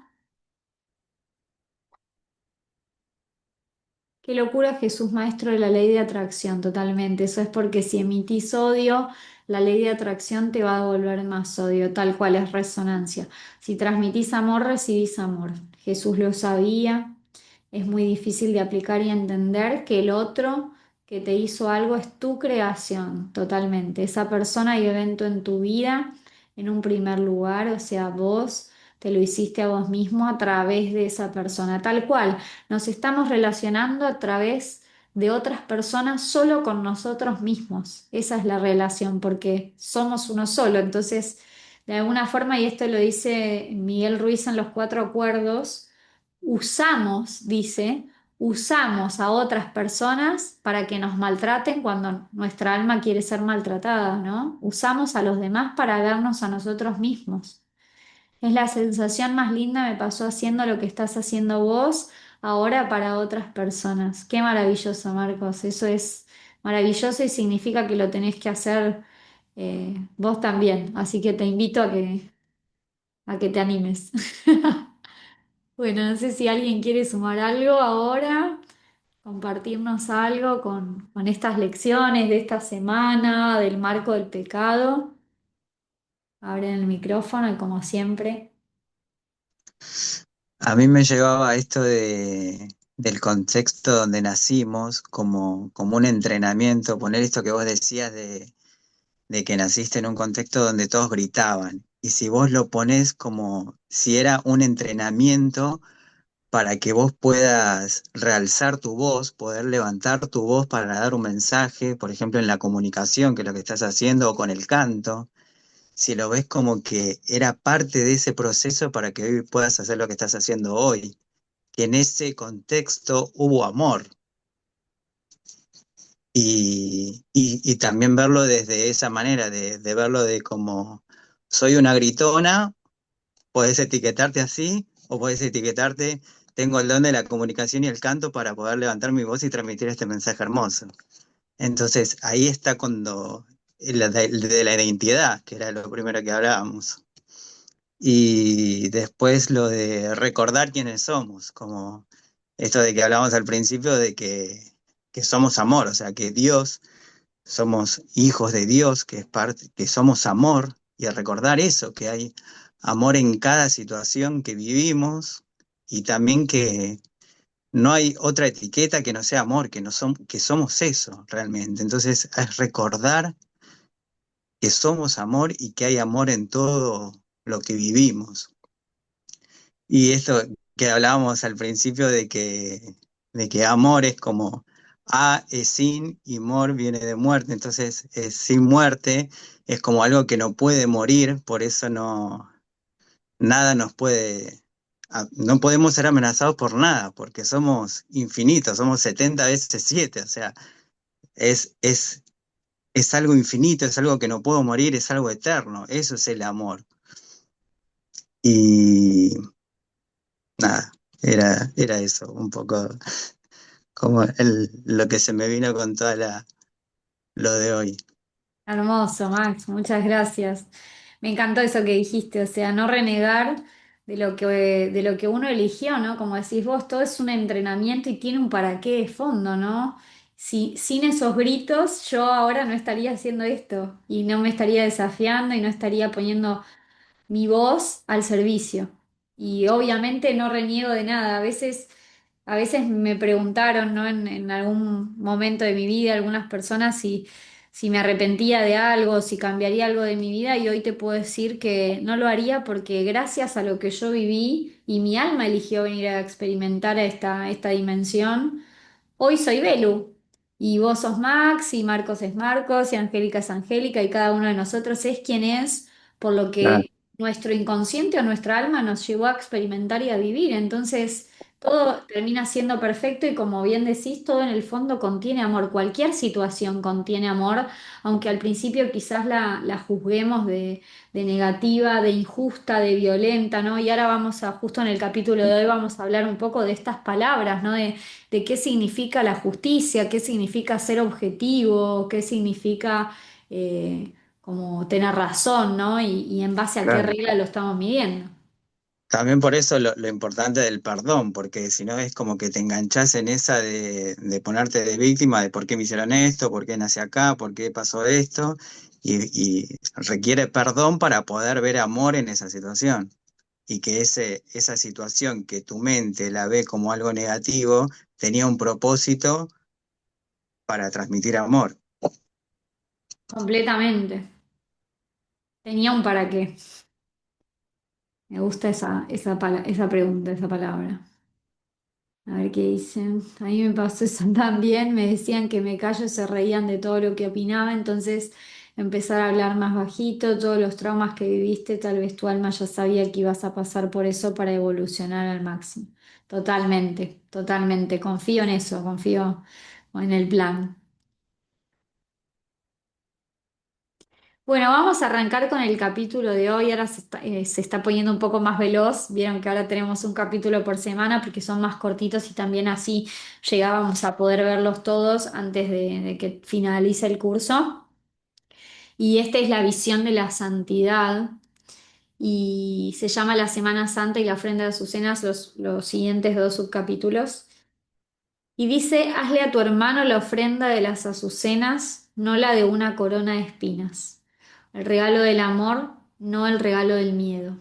Qué locura Jesús, maestro de la ley de atracción, totalmente. Eso es porque si emitís odio, la ley de atracción te va a devolver más odio, tal cual es resonancia. Si transmitís amor, recibís amor. Jesús lo sabía. Es muy difícil de aplicar y entender que el otro que te hizo algo es tu creación, totalmente. Esa persona y evento en tu vida, en un primer lugar, o sea, vos te lo hiciste a vos mismo a través de esa persona, tal cual. Nos estamos relacionando a través de otras personas solo con nosotros mismos. Esa es la relación, porque somos uno solo. Entonces, de alguna forma, y esto lo dice Miguel Ruiz en Los Cuatro Acuerdos, usamos, dice, usamos a otras personas para que nos maltraten cuando nuestra alma quiere ser maltratada, ¿no? Usamos a los demás para vernos a nosotros mismos. Es la sensación más linda, me pasó haciendo lo que estás haciendo vos ahora para otras personas. Qué maravilloso, Marcos. Eso es maravilloso y significa que lo tenés que hacer vos también. Así que te invito a que te animes. Bueno, no sé si alguien quiere sumar algo ahora, compartirnos algo con estas lecciones de esta semana, del marco del pecado. Abren el micrófono y como siempre. A mí me llevaba esto del contexto donde nacimos como un entrenamiento, poner esto que vos decías de que naciste en un contexto donde todos gritaban. Y si vos lo ponés como si era un entrenamiento para que vos puedas realzar tu voz, poder levantar tu voz para dar un mensaje, por ejemplo, en la comunicación, que es lo que estás haciendo, o con el canto, si lo ves como que era parte de ese proceso para que hoy puedas hacer lo que estás haciendo hoy, que en ese contexto hubo amor y también verlo desde esa manera, de verlo de como soy una gritona, podés etiquetarte así o podés etiquetarte, tengo el don de la comunicación y el canto para poder levantar mi voz y transmitir este mensaje hermoso. Entonces ahí está cuando de la identidad, que era lo primero que hablábamos. Y después lo de recordar quiénes somos, como esto de que hablábamos al principio que somos amor, o sea, que Dios, somos hijos de Dios, que es parte, que somos amor, y a recordar eso, que hay amor en cada situación que vivimos, y también que no hay otra etiqueta que no sea amor, que somos eso realmente. Entonces, es recordar que somos amor y que hay amor en todo lo que vivimos. Y esto que hablábamos al principio de que amor es como a es sin y mor viene de muerte, entonces sin muerte es como algo que no puede morir, por eso nada nos puede, no podemos ser amenazados por nada, porque somos infinitos, somos 70 veces 7, o sea, es, es, es algo infinito, es algo que no puedo morir, es algo eterno, eso es el amor. Y nada, era eso, un poco como lo que se me vino con lo de hoy. Hermoso, Max, muchas gracias. Me encantó eso que dijiste, o sea, no renegar de lo que uno eligió, ¿no? Como decís vos, todo es un entrenamiento y tiene un para qué de fondo, ¿no? Si, sin esos gritos, yo ahora no estaría haciendo esto y no me estaría desafiando y no estaría poniendo mi voz al servicio. Y obviamente no reniego de nada. A veces me preguntaron, ¿no? En algún momento de mi vida, algunas personas, si me arrepentía de algo, si cambiaría algo de mi vida, y hoy te puedo decir que no lo haría porque gracias a lo que yo viví y mi alma eligió venir a experimentar esta dimensión. Hoy soy Belu y vos sos Max y Marcos es Marcos y Angélica es Angélica y cada uno de nosotros es quien es por lo Claro, que nuestro inconsciente o nuestra alma nos llevó a experimentar y a vivir. Entonces, todo termina siendo perfecto y como bien decís, todo en el fondo contiene amor. Cualquier situación contiene amor, aunque al principio quizás la juzguemos de negativa, de injusta, de violenta, ¿no? Y ahora vamos a, justo en el capítulo de hoy, vamos a hablar un poco de estas palabras, ¿no? De qué significa la justicia, qué significa ser objetivo, qué significa como tener razón, ¿no? Y en base a qué claro. regla lo estamos midiendo. También por eso lo importante del perdón, porque si no es como que te enganchás en esa de ponerte de víctima de por qué me hicieron esto, por qué nací acá, por qué pasó esto, y requiere perdón para poder ver amor en esa situación. Y que esa situación que tu mente la ve como algo negativo, tenía un propósito para transmitir amor. Completamente. Tenía un para qué. Me gusta esa pregunta, esa palabra. A ver qué dicen. A mí me pasó eso también. Me decían que me callo, se reían de todo lo que opinaba. Entonces empezar a hablar más bajito. Todos los traumas que viviste, tal vez tu alma ya sabía que ibas a pasar por eso para evolucionar al máximo. Totalmente, totalmente. Confío en eso, confío en el plan. Bueno, vamos a arrancar con el capítulo de hoy. Ahora se está poniendo un poco más veloz. Vieron que ahora tenemos un capítulo por semana porque son más cortitos y también así llegábamos a poder verlos todos antes de que finalice el curso. Y esta es la visión de la santidad y se llama La Semana Santa y la ofrenda de Azucenas, los siguientes dos subcapítulos. Y dice, hazle a tu hermano la ofrenda de las azucenas, no la de una corona de espinas. El regalo del amor, no el regalo del miedo.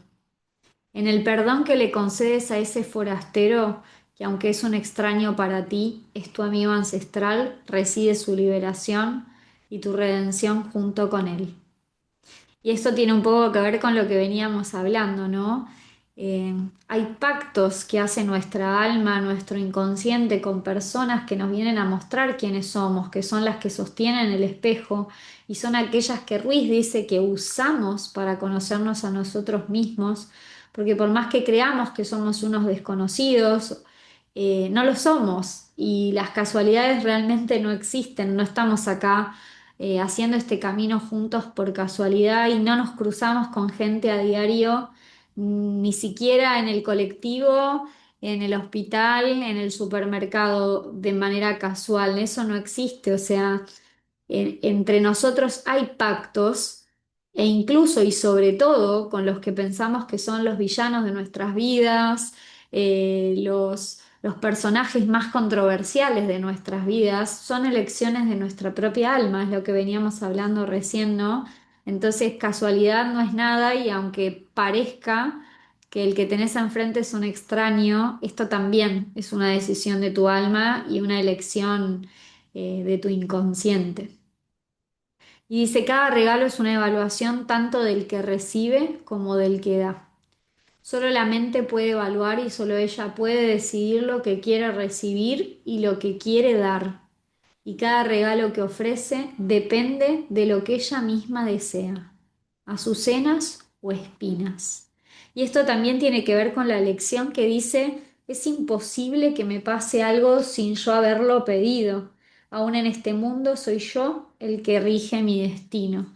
En el perdón que le concedes a ese forastero, que aunque es un extraño para ti, es tu amigo ancestral, reside su liberación y tu redención junto con él. Y esto tiene un poco que ver con lo que veníamos hablando, ¿no? Hay pactos que hace nuestra alma, nuestro inconsciente, con personas que nos vienen a mostrar quiénes somos, que son las que sostienen el espejo y son aquellas que Ruiz dice que usamos para conocernos a nosotros mismos, porque por más que creamos que somos unos desconocidos, no lo somos y las casualidades realmente no existen, no estamos acá haciendo este camino juntos por casualidad y no nos cruzamos con gente a diario, ni siquiera en el colectivo, en el hospital, en el supermercado, de manera casual. Eso no existe. O sea, entre nosotros hay pactos e incluso y sobre todo con los que pensamos que son los villanos de nuestras vidas, los personajes más controversiales de nuestras vidas, son elecciones de nuestra propia alma, es lo que veníamos hablando recién, ¿no? Entonces, casualidad no es nada y aunque parezca que el que tenés enfrente es un extraño, esto también es una decisión de tu alma y una elección de tu inconsciente. Y dice, cada regalo es una evaluación tanto del que recibe como del que da. Solo la mente puede evaluar y solo ella puede decidir lo que quiere recibir y lo que quiere dar. Y cada regalo que ofrece depende de lo que ella misma desea, azucenas o espinas. Y esto también tiene que ver con la lección que dice, es imposible que me pase algo sin yo haberlo pedido. Aún en este mundo soy yo el que rige mi destino.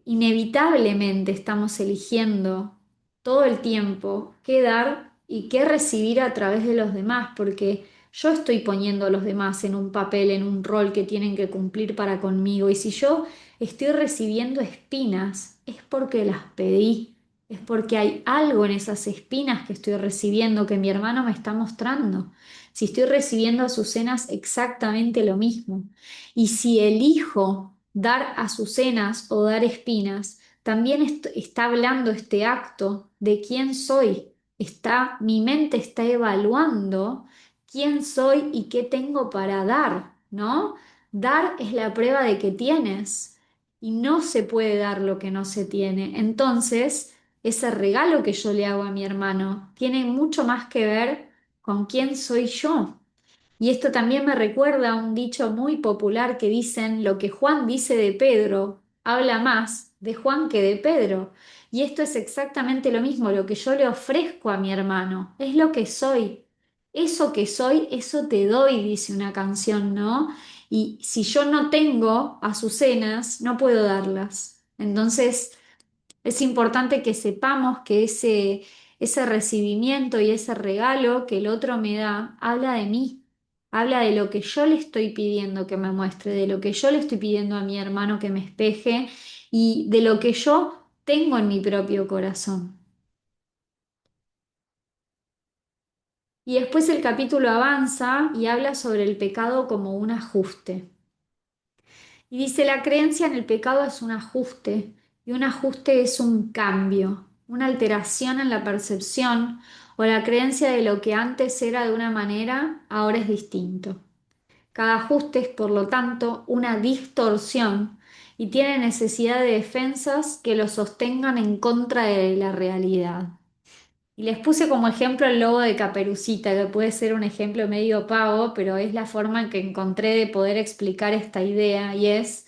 Inevitablemente estamos eligiendo todo el tiempo qué dar y qué recibir a través de los demás, porque yo estoy poniendo a los demás en un papel, en un rol que tienen que cumplir para conmigo. Y si yo estoy recibiendo espinas, es porque las pedí. es porque hay algo en esas espinas que estoy recibiendo que mi hermano me está mostrando. Si estoy recibiendo azucenas, exactamente lo mismo. Y si elijo dar azucenas o dar espinas, también está hablando este acto de quién soy. Mi mente está evaluando quién soy y qué tengo para dar, ¿no? Dar es la prueba de que tienes y no se puede dar lo que no se tiene. Entonces, ese regalo que yo le hago a mi hermano tiene mucho más que ver con quién soy yo. Y esto también me recuerda a un dicho muy popular que dicen, lo que Juan dice de Pedro habla más de Juan que de Pedro. Y esto es exactamente lo mismo, lo que yo le ofrezco a mi hermano, es lo que soy. Eso que soy, eso te doy, dice una canción, ¿no? Y si yo no tengo azucenas, no puedo darlas. Entonces, es importante que sepamos que ese recibimiento y ese regalo que el otro me da habla de mí, habla de lo que yo le estoy pidiendo que me muestre, de lo que yo le estoy pidiendo a mi hermano que me espeje y de lo que yo tengo en mi propio corazón. Y después el capítulo avanza y habla sobre el pecado como un ajuste. Y dice, la creencia en el pecado es un ajuste, y un ajuste es un cambio, una alteración en la percepción o la creencia de lo que antes era de una manera, ahora es distinto. Cada ajuste es, por lo tanto, una distorsión y tiene necesidad de defensas que lo sostengan en contra de la realidad. Y les puse como ejemplo el logo de Caperucita, que puede ser un ejemplo medio pavo, pero es la forma en que encontré de poder explicar esta idea y es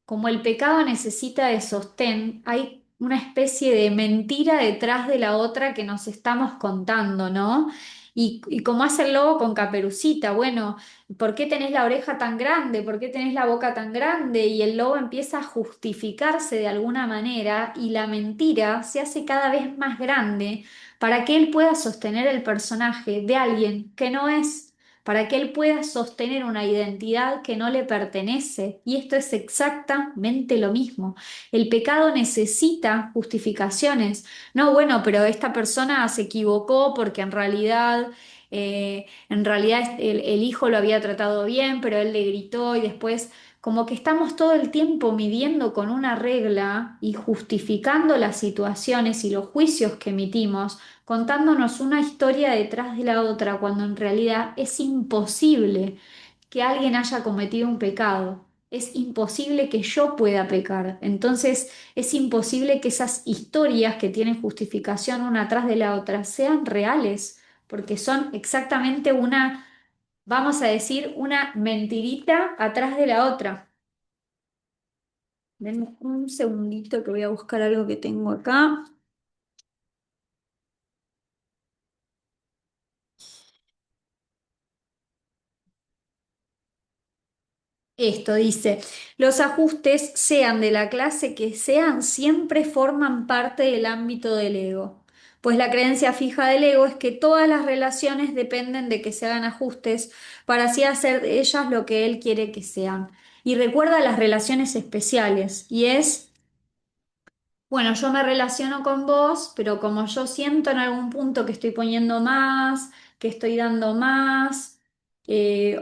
como el pecado necesita de sostén, hay una especie de mentira detrás de la otra que nos estamos contando, ¿no? Y como hace el lobo con Caperucita, bueno, ¿por qué tenés la oreja tan grande? ¿Por qué tenés la boca tan grande? Y el lobo empieza a justificarse de alguna manera y la mentira se hace cada vez más grande para que él pueda sostener el personaje de alguien que no es, para que él pueda sostener una identidad que no le pertenece. Y esto es exactamente lo mismo. El pecado necesita justificaciones. No, bueno, pero esta persona se equivocó porque en realidad el hijo lo había tratado bien, pero él le gritó y después como que estamos todo el tiempo midiendo con una regla y justificando las situaciones y los juicios que emitimos contándonos una historia detrás de la otra, cuando en realidad es imposible que alguien haya cometido un pecado. Es imposible que yo pueda pecar. Entonces es imposible que esas historias que tienen justificación una atrás de la otra sean reales, porque son exactamente una, vamos a decir, una mentirita atrás de la otra. Denme un segundito que voy a buscar algo que tengo acá. Esto dice, los ajustes, sean de la clase que sean, siempre forman parte del ámbito del ego, pues la creencia fija del ego es que todas las relaciones dependen de que se hagan ajustes para así hacer de ellas lo que él quiere que sean. Y recuerda las relaciones especiales, y es bueno, yo me relaciono con vos, pero como yo siento en algún punto que estoy poniendo más, que estoy dando más,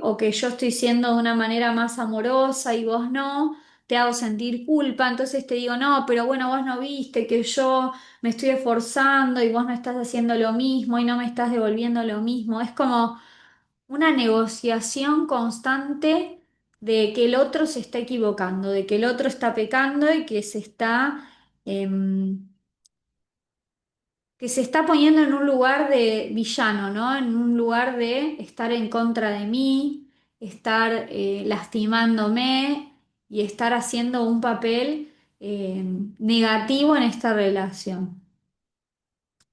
o que yo estoy siendo de una manera más amorosa y vos no, te hago sentir culpa, entonces te digo, no, pero bueno, vos no viste que yo me estoy esforzando y vos no estás haciendo lo mismo y no me estás devolviendo lo mismo. Es como una negociación constante de que el otro se está equivocando, de que el otro está pecando y em, que se está poniendo en un lugar de villano, ¿no? En un lugar de estar en contra de mí, estar lastimándome y estar haciendo un papel negativo en esta relación.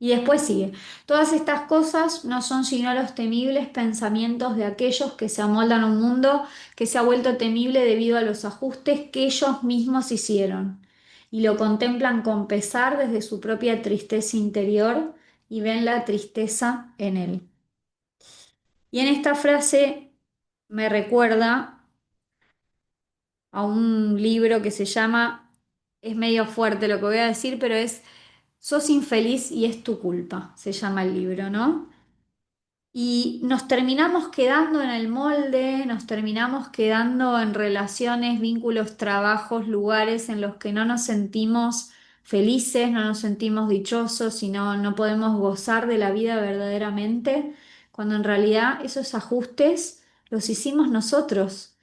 Y después sigue. Todas estas cosas no son sino los temibles pensamientos de aquellos que se amoldan a un mundo que se ha vuelto temible debido a los ajustes que ellos mismos hicieron, y lo contemplan con pesar desde su propia tristeza interior y ven la tristeza en él. Y en esta frase me recuerda a un libro que se llama, es medio fuerte lo que voy a decir, pero es Sos infeliz y es tu culpa, se llama el libro, ¿no? Y nos terminamos quedando en el molde, nos terminamos quedando en relaciones, vínculos, trabajos, lugares en los que no nos sentimos felices, no nos sentimos dichosos y no podemos gozar de la vida verdaderamente, cuando en realidad esos ajustes los hicimos nosotros.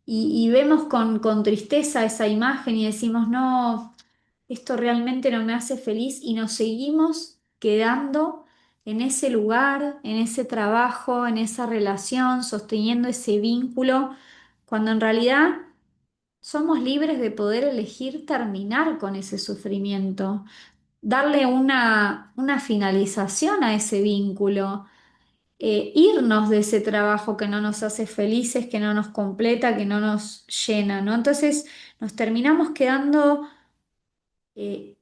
Y vemos con tristeza esa imagen y decimos, no, esto realmente no me hace feliz y nos seguimos quedando en ese lugar, en ese trabajo, en esa relación, sosteniendo ese vínculo, cuando en realidad somos libres de poder elegir terminar con ese sufrimiento, darle una finalización a ese vínculo, irnos de ese trabajo que no nos hace felices, que no nos completa, que no nos llena, ¿no? Entonces nos terminamos quedando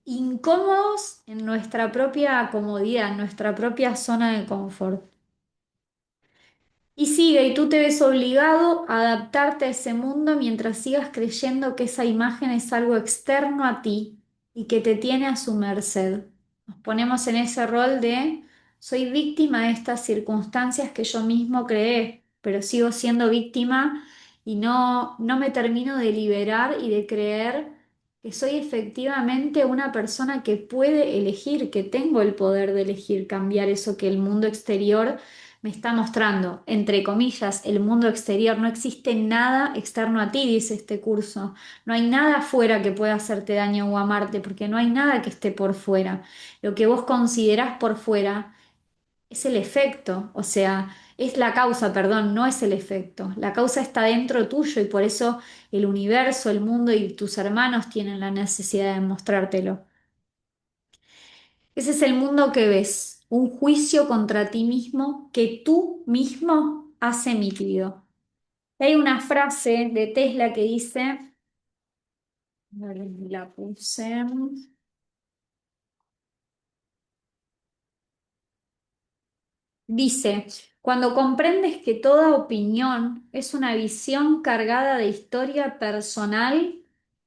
incómodos en nuestra propia comodidad, en nuestra propia zona de confort. Y sigue, y tú te ves obligado a adaptarte a ese mundo mientras sigas creyendo que esa imagen es algo externo a ti y que te tiene a su merced. Nos ponemos en ese rol de soy víctima de estas circunstancias que yo mismo creé, pero sigo siendo víctima y no me termino de liberar y de creer que soy efectivamente una persona que puede elegir, que tengo el poder de elegir cambiar eso que el mundo exterior me está mostrando, entre comillas, el mundo exterior. No existe nada externo a ti, dice este curso. No hay nada afuera que pueda hacerte daño o amarte, porque no hay nada que esté por fuera. Lo que vos considerás por fuera es el efecto, o sea, es la causa, perdón, no es el efecto. La causa está dentro tuyo y por eso el universo, el mundo y tus hermanos tienen la necesidad de mostrártelo. Ese es el mundo que ves, un juicio contra ti mismo que tú mismo has emitido. Hay una frase de Tesla que dice, a ver, la puse, dice, cuando comprendes que toda opinión es una visión cargada de historia personal,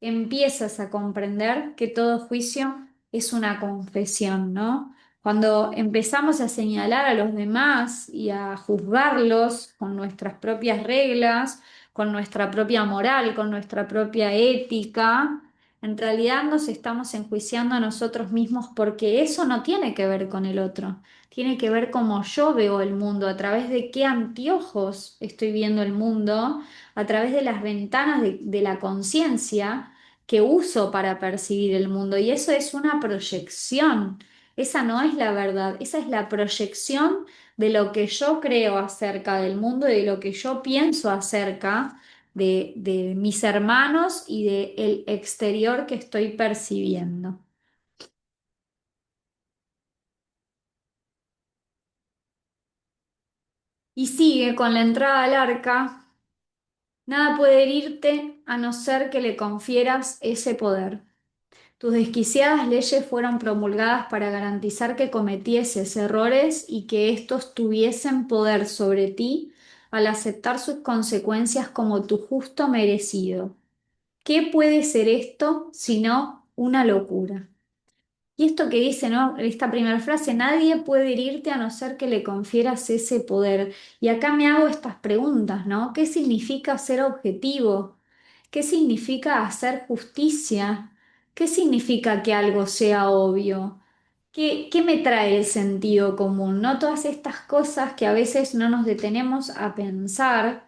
empiezas a comprender que todo juicio es una confesión, ¿no? Cuando empezamos a señalar a los demás y a juzgarlos con nuestras propias reglas, con nuestra propia moral, con nuestra propia ética, en realidad nos estamos enjuiciando a nosotros mismos porque eso no tiene que ver con el otro. Tiene que ver cómo yo veo el mundo, a través de qué anteojos estoy viendo el mundo, a través de las ventanas de la conciencia que uso para percibir el mundo. Y eso es una proyección. Esa no es la verdad, esa es la proyección de lo que yo creo acerca del mundo y de lo que yo pienso acerca de mis hermanos y del exterior que estoy percibiendo. Y sigue con la entrada al arca. Nada puede herirte a no ser que le confieras ese poder. Tus desquiciadas leyes fueron promulgadas para garantizar que cometieses errores y que éstos tuviesen poder sobre ti al aceptar sus consecuencias como tu justo merecido. ¿Qué puede ser esto sino una locura? Y esto que dice, ¿no? Esta primera frase, nadie puede herirte a no ser que le confieras ese poder. Y acá me hago estas preguntas, ¿no? ¿Qué significa ser objetivo? ¿Qué significa hacer justicia? ¿Qué significa que algo sea obvio? ¿Qué me trae el sentido común? ¿No? Todas estas cosas que a veces no nos detenemos a pensar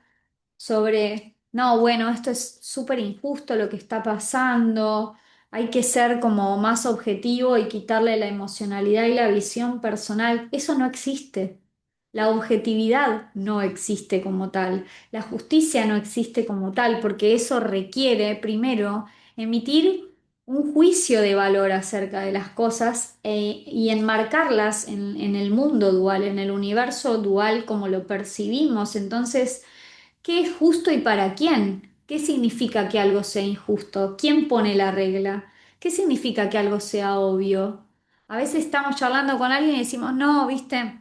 sobre, no, bueno, esto es súper injusto lo que está pasando, hay que ser como más objetivo y quitarle la emocionalidad y la visión personal. Eso no existe. La objetividad no existe como tal, la justicia no existe como tal, porque eso requiere primero emitir un juicio de valor acerca de las cosas y enmarcarlas en el mundo dual, en el universo dual como lo percibimos. Entonces, ¿qué es justo y para quién? ¿Qué significa que algo sea injusto? ¿Quién pone la regla? ¿Qué significa que algo sea obvio? A veces estamos charlando con alguien y decimos, no, viste,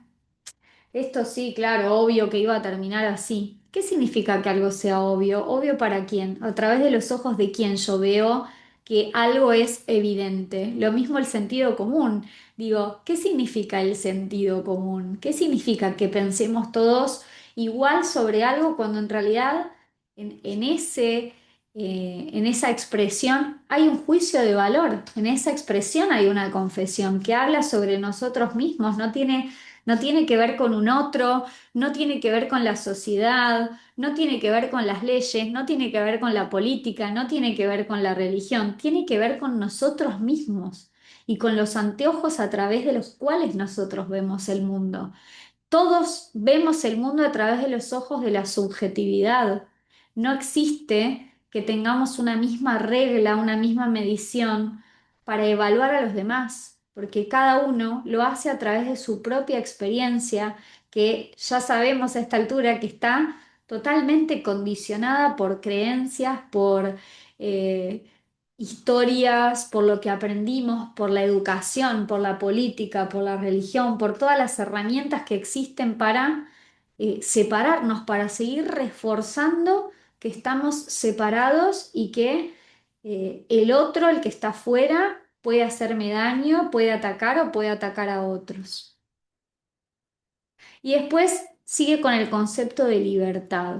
esto sí, claro, obvio que iba a terminar así. ¿Qué significa que algo sea obvio? ¿Obvio para quién? ¿A través de los ojos de quién yo veo que algo es evidente. Lo mismo el sentido común. Digo, ¿qué significa el sentido común? ¿Qué significa que pensemos todos igual sobre algo cuando en realidad en esa expresión hay un juicio de valor, en esa expresión hay una confesión que habla sobre nosotros mismos, no tiene que ver con un otro, no tiene que ver con la sociedad, no tiene que ver con las leyes, no tiene que ver con la política, no tiene que ver con la religión, tiene que ver con nosotros mismos y con los anteojos a través de los cuales nosotros vemos el mundo. Todos vemos el mundo a través de los ojos de la subjetividad. No existe que tengamos una misma regla, una misma medición para evaluar a los demás, porque cada uno lo hace a través de su propia experiencia, que ya sabemos a esta altura que está totalmente condicionada por creencias, por eh, historias, por lo que aprendimos, por la educación, por la política, por la religión, por todas las herramientas que existen para separarnos, para seguir reforzando que estamos separados y que el otro, el que está afuera, puede hacerme daño, puede atacar o puede atacar a otros. Y después sigue con el concepto de libertad.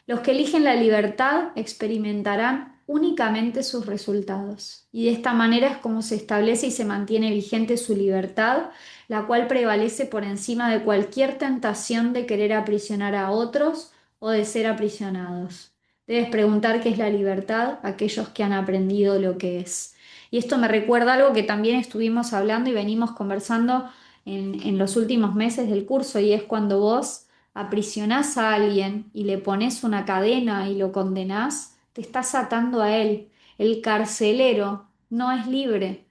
Los que eligen la libertad experimentarán únicamente sus resultados, y de esta manera es como se establece y se mantiene vigente su libertad, la cual prevalece por encima de cualquier tentación de querer aprisionar a otros o de ser aprisionados. Debes preguntar qué es la libertad a aquellos que han aprendido lo que es. Y esto me recuerda algo que también estuvimos hablando y venimos conversando en los últimos meses del curso, y es cuando vos aprisionás a alguien y le pones una cadena y lo condenás, te estás atando a él. El carcelero no es libre.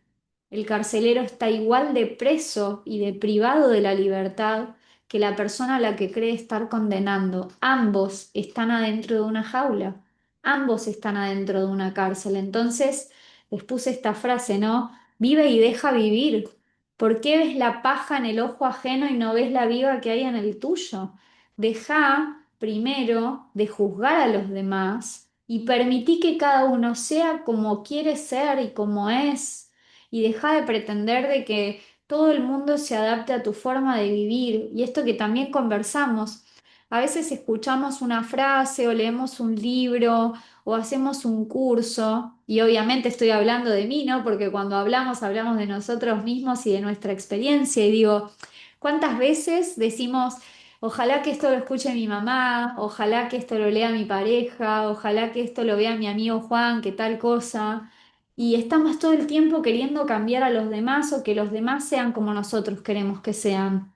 El carcelero está igual de preso y de privado de la libertad que la persona a la que cree estar condenando. Ambos están adentro de una jaula, ambos están adentro de una cárcel. Entonces, les puse esta frase, ¿no? Vive y deja vivir. ¿Por qué ves la paja en el ojo ajeno y no ves la viga que hay en el tuyo? Deja primero de juzgar a los demás y permití que cada uno sea como quiere ser y como es, y deja de pretender de que todo el mundo se adapte a tu forma de vivir. Y esto que también conversamos, a veces escuchamos una frase o leemos un libro o hacemos un curso, y obviamente estoy hablando de mí, ¿no? Porque cuando hablamos, hablamos de nosotros mismos y de nuestra experiencia, y digo, ¿cuántas veces decimos, ojalá que esto lo escuche mi mamá, ojalá que esto lo lea mi pareja, ojalá que esto lo vea mi amigo Juan, que tal cosa? Y estamos todo el tiempo queriendo cambiar a los demás o que los demás sean como nosotros queremos que sean.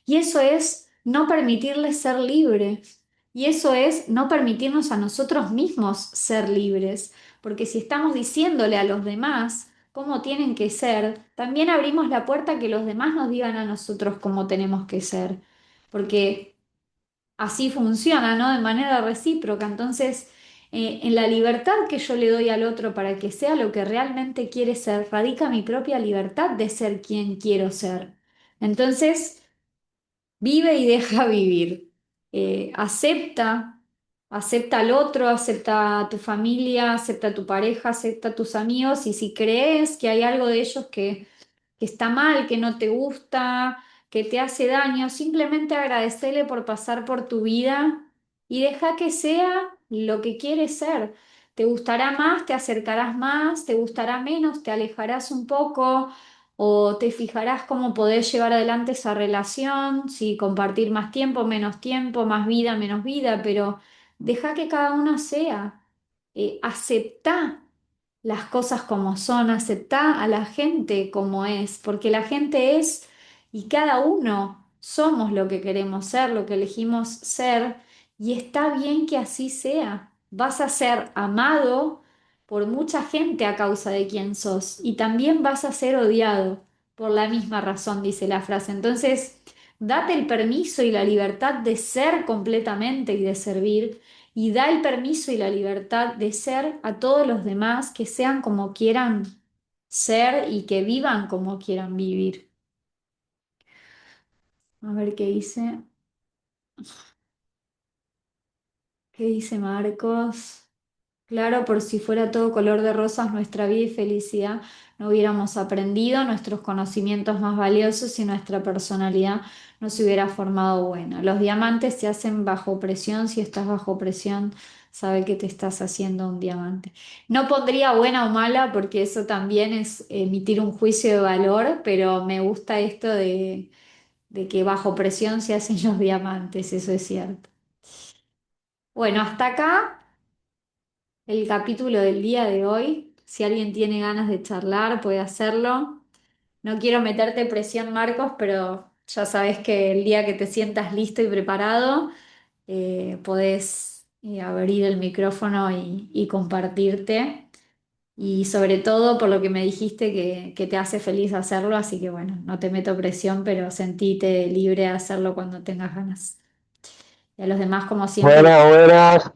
Y eso es no permitirles ser libres. Y eso es no permitirnos a nosotros mismos ser libres. Porque si estamos diciéndole a los demás cómo tienen que ser, también abrimos la puerta a que los demás nos digan a nosotros cómo tenemos que ser. Porque así funciona, ¿no? De manera recíproca. Entonces, en la libertad que yo le doy al otro para que sea lo que realmente quiere ser, radica mi propia libertad de ser quien quiero ser. Entonces, vive y deja vivir. Acepta al otro, acepta a tu familia, acepta a tu pareja, acepta a tus amigos, y si crees que hay algo de ellos que está mal, que no te gusta, que te hace daño, simplemente agradecele por pasar por tu vida y deja que sea lo que quiere ser. Te gustará más, te acercarás más, te gustará menos, te alejarás un poco o te fijarás cómo podés llevar adelante esa relación, si compartir más tiempo, más vida, menos vida, pero deja que cada uno sea. Aceptá las cosas como son, aceptá a la gente como es, porque la gente es y cada uno somos lo que queremos ser, lo que elegimos ser, y está bien que así sea. Vas a ser amado por mucha gente a causa de quién sos, y también vas a ser odiado por la misma razón, dice la frase. Entonces, date el permiso y la libertad de ser completamente y de servir, y da el permiso y la libertad de ser a todos los demás que sean como quieran ser y que vivan como quieran vivir. A ver qué dice Marcos. Claro, por si fuera todo color de rosas nuestra vida y felicidad, no hubiéramos aprendido nuestros conocimientos más valiosos y nuestra personalidad no se hubiera formado buena. Los diamantes se hacen bajo presión, si estás bajo presión, sabe que te estás haciendo un diamante. No pondría buena o mala porque eso también es emitir un juicio de valor, pero me gusta esto de que bajo presión se hacen los diamantes, eso es cierto. Bueno, hasta acá el capítulo del día de hoy. Si alguien tiene ganas de charlar, puede hacerlo. No quiero meterte presión, Marcos, pero ya sabes que el día que te sientas listo y preparado, podés abrir el micrófono y compartirte. Y sobre todo por lo que me dijiste que te hace feliz hacerlo, así que bueno, no te meto presión, pero sentite libre de hacerlo cuando tengas ganas. Y a los demás, como siempre, Buenas, buenas.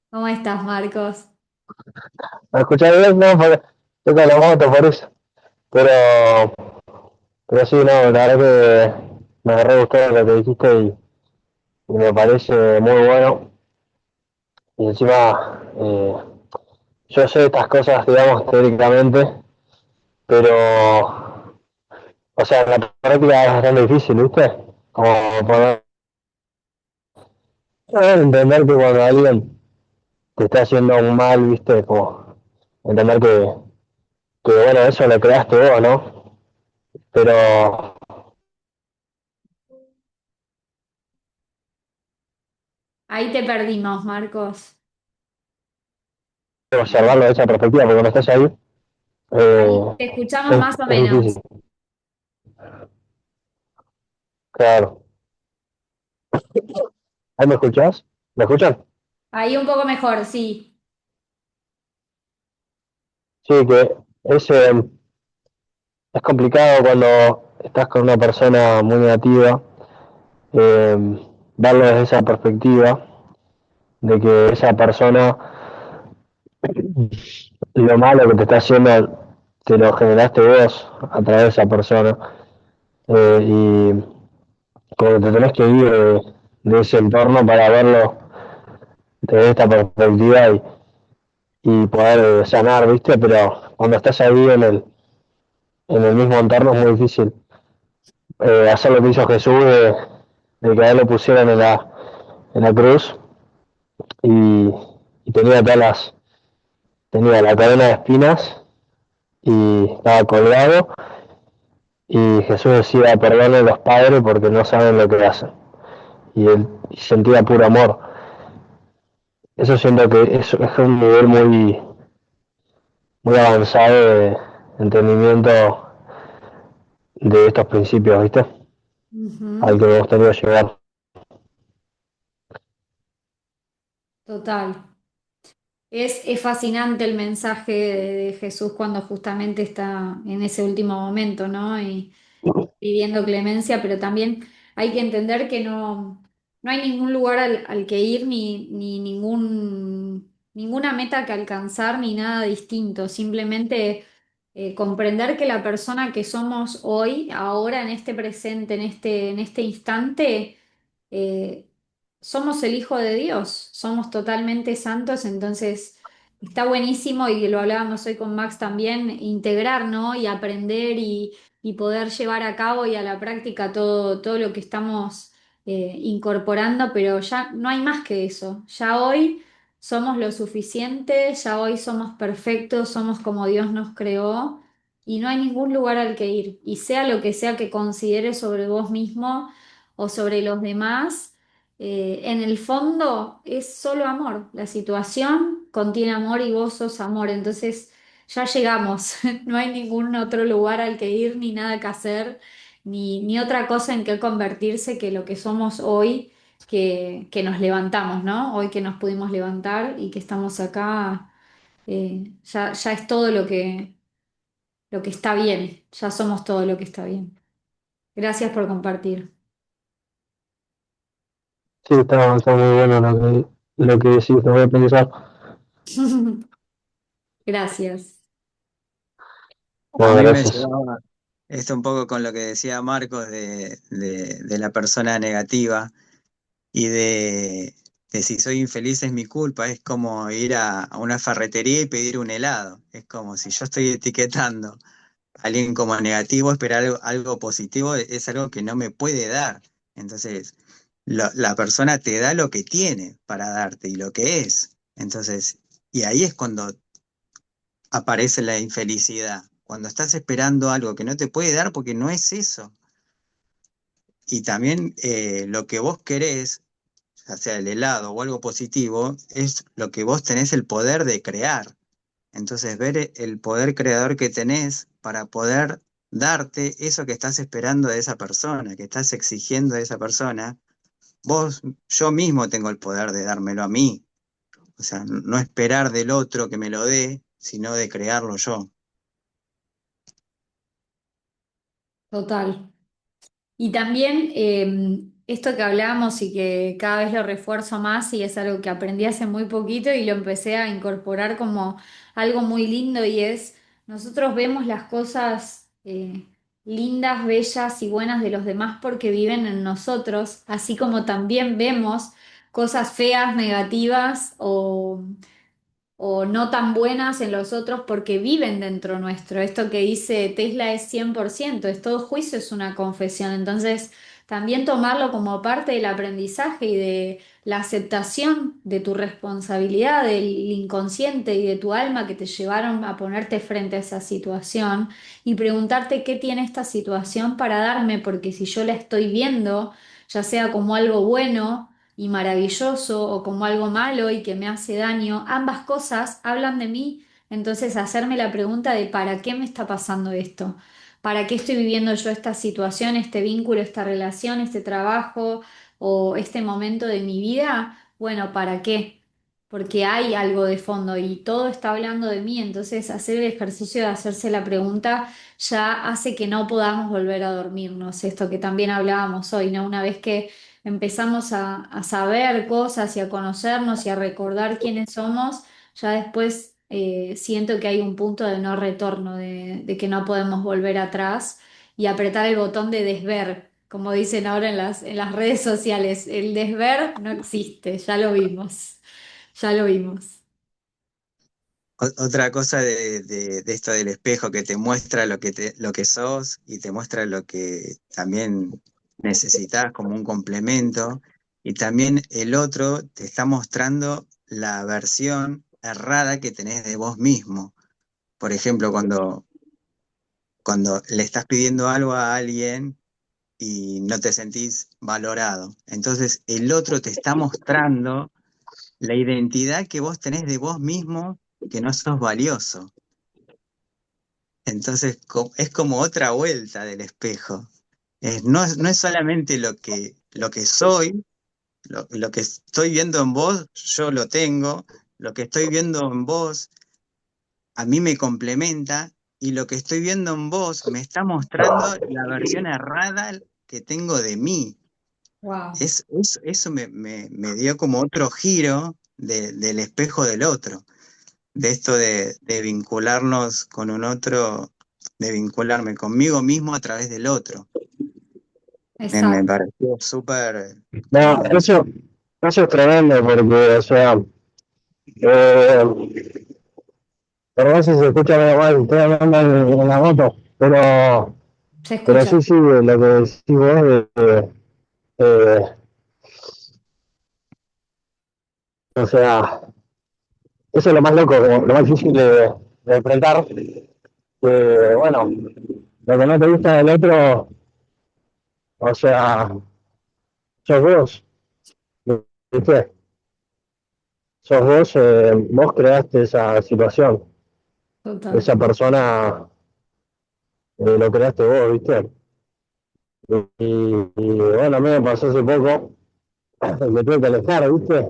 ¿cómo estás, Marcos? ¿Me escuchás bien? No, porque estoy con la moto por eso. Pero, pero sí, no, la verdad que me re gustó lo que dijiste y me parece muy bueno. Y encima, yo sé estas cosas, digamos, teóricamente, pero, o sea, en la práctica es bastante difícil, ¿viste? Como poder entender que cuando alguien te está haciendo un mal, ¿viste? Como entender que bueno, eso lo creaste vos, ¿no? Pero Ahí te perdimos, Marcos. observarlo de esa perspectiva, porque cuando estás ahí Ahí eh, te escuchamos más o es menos. difícil, claro. ¿Ahí me escuchás? ¿Me escuchan? Ahí un poco mejor, sí. Sí, que es complicado cuando estás con una persona muy negativa, eh, verlo desde esa perspectiva, de que esa persona, lo malo que te está haciendo, te lo generaste vos a través de esa persona, y como que te tenés que ir de ese entorno para verlo desde esta perspectiva y poder sanar, ¿viste? Pero cuando estás ahí en el mismo entorno es muy difícil hacer lo que hizo Jesús de que a él lo pusieran en la cruz y, y tenía tenía la cadena de espinas y estaba colgado y Jesús decía perdonen a los padres porque no saben lo que hacen y él sentía puro amor. Eso siento que es un nivel muy avanzado de entendimiento de estos principios, ¿viste? Al Ujú. que me gustaría llegar. Total. Es fascinante el mensaje de Jesús cuando justamente está en ese último momento, ¿no? Y pidiendo clemencia, pero también hay que entender que no hay ningún lugar al que ir ni ninguna meta que alcanzar ni nada distinto. Simplemente comprender que la persona que somos hoy, ahora, en este presente, en este instante, eh, somos el Hijo de Dios, somos totalmente santos, entonces está buenísimo y lo hablábamos hoy con Max también, integrar, ¿no? Y aprender y poder llevar a cabo y a la práctica todo lo que estamos incorporando, pero ya no hay más que eso. Ya hoy somos lo suficiente, ya hoy somos perfectos, somos como Dios nos creó y no hay ningún lugar al que ir. Y sea lo que sea que consideres sobre vos mismo o sobre los demás, en el fondo es solo amor. La situación contiene amor y vos sos amor. Entonces ya llegamos. No hay ningún otro lugar al que ir, ni nada que hacer, ni otra cosa en que convertirse que lo que somos hoy, que nos levantamos, ¿no? Hoy que nos pudimos levantar y que estamos acá, ya es todo lo que está bien. Ya somos todo lo que está bien. Gracias por compartir. Sí, está muy bueno lo que decís, lo voy a pensar. Gracias. A Bueno, mí me gracias. llevaba esto un poco con lo que decía Marcos de la persona negativa y de de si soy infeliz es mi culpa, es como ir a una ferretería y pedir un helado. Es como si yo estoy etiquetando a alguien como negativo, esperar algo positivo es algo que no me puede dar. Entonces, la persona te da lo que tiene para darte y lo que es. Entonces, y ahí es cuando aparece la infelicidad, cuando estás esperando algo que no te puede dar porque no es eso. Y también lo que vos querés, ya sea el helado o algo positivo, es lo que vos tenés el poder de crear. Entonces, ver el poder creador que tenés para poder darte eso que estás esperando de esa persona, que estás exigiendo de esa persona, yo mismo tengo el poder de dármelo a mí. O sea, no esperar del otro que me lo dé, sino de crearlo yo. Total. Y también esto que hablábamos y que cada vez lo refuerzo más y es algo que aprendí hace muy poquito y lo empecé a incorporar como algo muy lindo y es, nosotros vemos las cosas lindas, bellas y buenas de los demás porque viven en nosotros, así como también vemos cosas feas, negativas o no tan buenas en los otros porque viven dentro nuestro. Esto que dice Tesla es 100%, es todo juicio, es una confesión. Entonces, también tomarlo como parte del aprendizaje y de la aceptación de tu responsabilidad, del inconsciente y de tu alma que te llevaron a ponerte frente a esa situación y preguntarte qué tiene esta situación para darme, porque si yo la estoy viendo, ya sea como algo bueno, y maravilloso o como algo malo y que me hace daño, ambas cosas hablan de mí. Entonces, hacerme la pregunta de ¿para qué me está pasando esto? ¿Para qué estoy viviendo yo esta situación, este vínculo, esta relación, este trabajo o este momento de mi vida? Bueno, ¿para qué? Porque hay algo de fondo y todo está hablando de mí. Entonces, hacer el ejercicio de hacerse la pregunta ya hace que no podamos volver a dormirnos. Esto que también hablábamos hoy, ¿no? Una vez que empezamos a saber cosas y a conocernos y a recordar quiénes somos, ya después siento que hay un punto de no retorno, de que no podemos volver atrás y apretar el botón de desver, como dicen ahora en las redes sociales. El desver no existe, ya lo vimos, ya lo vimos. Otra cosa de esto del espejo que te muestra lo que sos y te muestra lo que también necesitas como un complemento. Y también el otro te está mostrando la versión errada que tenés de vos mismo. Por ejemplo, cuando le estás pidiendo algo a alguien y no te sentís valorado. Entonces el otro te está mostrando la identidad que vos tenés de vos mismo, que no sos valioso. Entonces es como otra vuelta del espejo. No es solamente lo que soy, lo que estoy viendo en vos, yo lo tengo, lo que estoy viendo en vos a mí me complementa y lo que estoy viendo en vos me está mostrando la versión errada que tengo de mí. Wow. Eso me dio como otro giro del espejo del otro, de esto de vincularnos con un otro, de vincularme conmigo mismo a través del otro. Me Exacto. pareció súper... No, eso es tremendo porque, o sea, perdón si se escucha medio mal, estoy hablando en la moto, Se pero escucha. sí, sí, lo que decís vos, eh, o sea, eso es lo más loco, lo más difícil de enfrentar, que, bueno, lo que no te gusta del otro, o sea, sos vos, ¿viste? Sos vos, vos creaste esa situación, Total. esa persona lo creaste vos, ¿viste? Y bueno, a mí me pasó hace poco que tuve que alejar, ¿viste?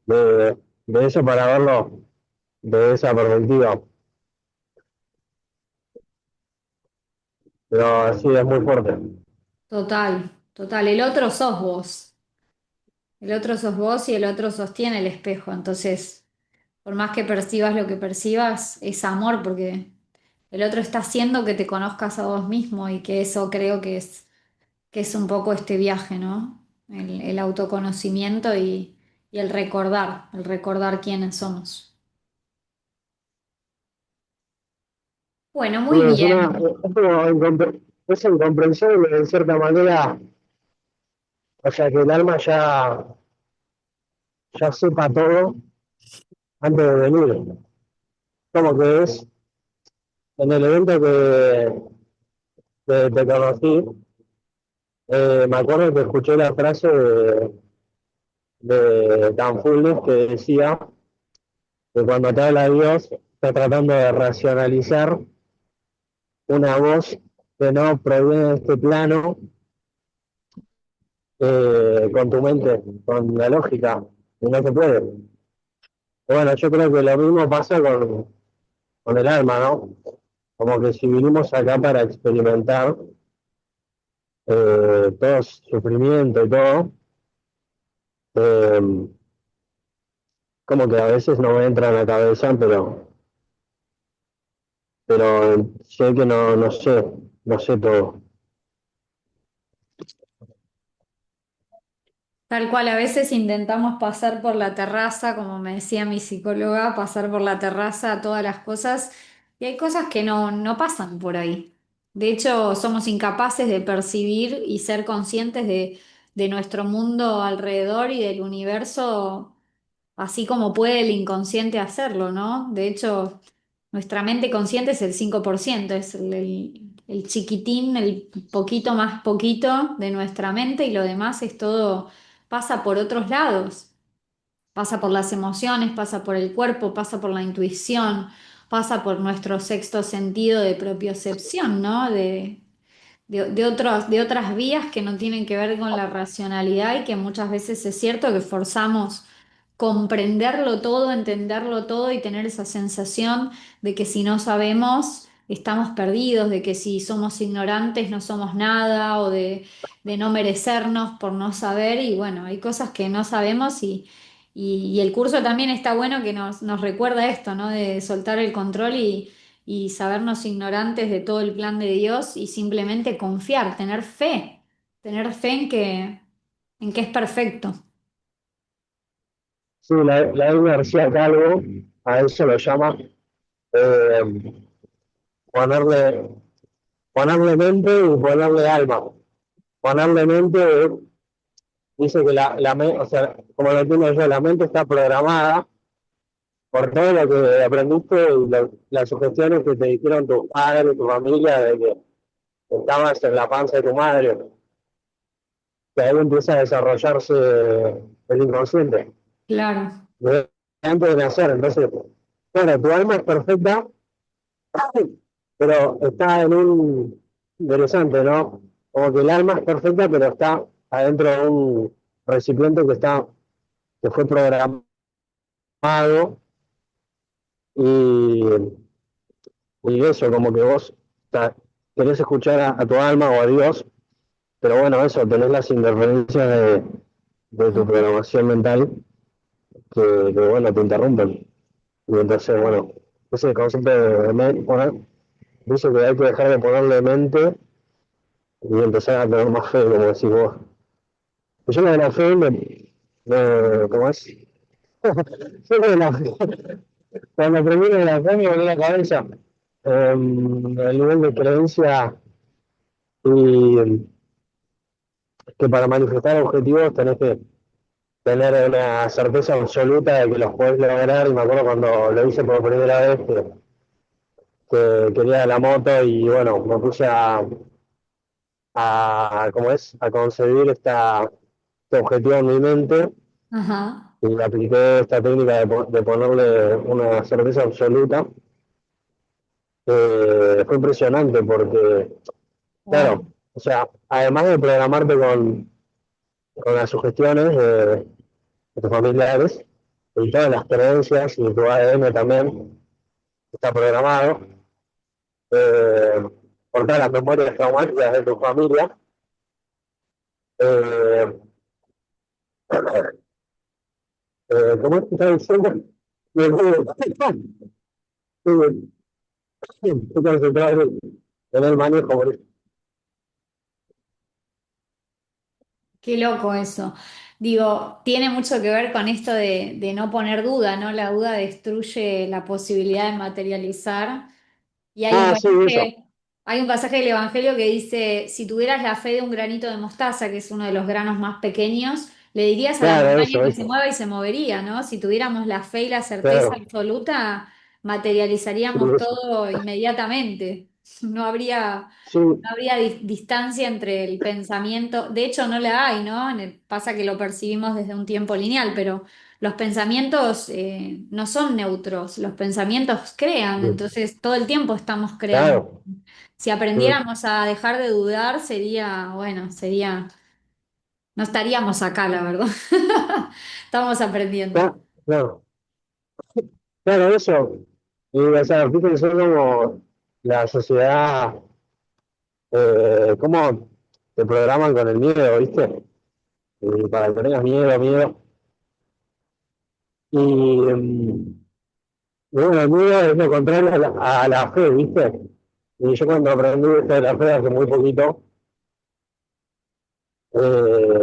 De eso para verlo de esa perspectiva. Pero sí, es muy fuerte. Total. Total. El otro sos vos. El otro sos vos y el otro sostiene el espejo. Entonces, por más que percibas lo que percibas, es amor, porque el otro está haciendo que te conozcas a vos mismo y que eso creo que es un poco este viaje, ¿no? El autoconocimiento y y el recordar quiénes somos. Bueno, Sí, muy bien. es como es incomprensible en cierta manera, o sea, que el alma ya sepa todo antes de venir. Como que es en el evento que te conocí, me acuerdo que escuché la frase de Dan Fullness que decía que cuando te habla Dios, está tratando de racionalizar una voz que no proviene de este plano con tu mente, con la lógica, y no se puede. Bueno, yo creo que lo mismo pasa con el alma, ¿no? Como que si vinimos acá para experimentar todo sufrimiento y todo, eh, como que a veces no me entra en la cabeza, pero sé que no sé todo. Tal cual, a veces intentamos pasar por la terraza, como me decía mi psicóloga, pasar por la terraza a todas las cosas, y hay cosas que no pasan por ahí. De hecho, somos incapaces de percibir y ser conscientes de nuestro mundo alrededor y del universo, así como puede el inconsciente hacerlo, ¿no? De hecho, nuestra mente consciente es el 5%, es el chiquitín, el poquito más poquito de nuestra mente y lo demás es todo, pasa por otros lados, pasa por las emociones, pasa por el cuerpo, pasa por la intuición, pasa por nuestro sexto sentido de propiocepción, ¿no? De otras vías que no tienen que ver con la racionalidad y que muchas veces es cierto que forzamos comprenderlo todo, entenderlo todo y tener esa sensación de que si no sabemos, estamos perdidos, de que si somos ignorantes no somos nada o de no merecernos por no saber y bueno, hay cosas que no sabemos y el curso también está bueno que nos recuerda esto, ¿no? De soltar el control y sabernos ignorantes de todo el plan de Dios y simplemente confiar, tener fe en que es perfecto. Sí, la García Calvo a eso lo llama eh, ponerle, ponerle mente y ponerle alma. Ponerle mente dice que o sea, como lo entiendo yo, la mente está programada por todo lo que aprendiste y las sugestiones que te dijeron tus padres, tu familia, de que estabas en la panza de tu madre, que ahí empieza a desarrollarse el inconsciente, Claro. desde antes de nacer. Entonces, claro, tu alma es perfecta, pero está en un interesante, ¿no? Como que el alma es perfecta, pero está adentro de un recipiente que fue programado y, y eso, como que vos querés escuchar a tu alma o a Dios, pero bueno, eso, tenés las interferencias de tu programación mental bueno, te interrumpen. Y entonces, bueno, ese concepto dice que hay que dejar de ponerle mente y empezar a tener más fe, como decís vos. Yo lo de la fe ¿cómo es? Yo lo de la fe, cuando aprendí lo de la fe me voló la cabeza. El nivel de creencia y que para manifestar objetivos tenés que tener una certeza absoluta de que los podés lograr. Y me acuerdo cuando lo hice por primera vez que quería la moto y bueno, me puse ¿cómo es? A concebir este objetivo en mi mente Ajá. y apliqué esta técnica de ponerle una certeza absoluta. Fue impresionante porque, Wow. claro, o sea, además de programarte con las sugestiones de tus familiares y todas las creencias y tu ADN también está programado eh, por todas las memorias traumáticas de tu familia. Eh, ¿Cómo es que está diciendo? Estoy concentrado en el manejo. Qué loco eso. Digo, tiene mucho que ver con esto de no poner duda, ¿no? La duda destruye la posibilidad de materializar. Y Ah, sí, eso. hay un pasaje del Evangelio que dice, si tuvieras la fe de un granito de mostaza, que es uno de los granos más pequeños, le dirías a la Claro, montaña eso, que se eso. mueva y se movería, ¿no? Si tuviéramos la fe y la certeza Claro. absoluta, Sí, materializaríamos eso. todo inmediatamente. No habría, Sí, no habría distancia entre el pensamiento. De hecho, no la hay, ¿no? Pasa que lo percibimos desde un tiempo lineal, pero los pensamientos no son neutros, los pensamientos crean, sí, entonces todo el tiempo estamos creando. claro. Si Sí. aprendiéramos a dejar de dudar, no estaríamos acá, la verdad. Estamos aprendiendo. Claro. Claro, eso. Y, o sea, fíjense cómo la sociedad, cómo te programan con el miedo, ¿viste? Y para que tengas miedo, miedo. Y, y bueno, el miedo es lo contrario a la fe, ¿viste? Y yo cuando aprendí esto de la fe hace muy poquito,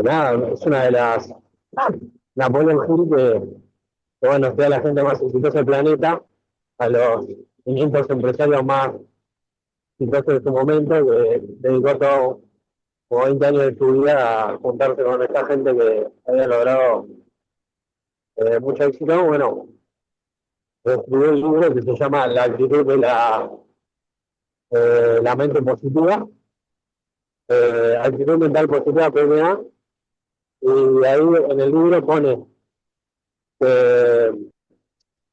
nada, es una de las... Napoleon Hill, que bueno, sea la gente más exitosa del planeta, a los 500 empresarios más exitosos de su momento, que dedicó todo como 20 años de su vida a juntarse con esta gente que había logrado mucho éxito. Bueno, escribió un libro que se llama La actitud de la mente positiva, actitud mental positiva PMA, y ahí en el libro pone que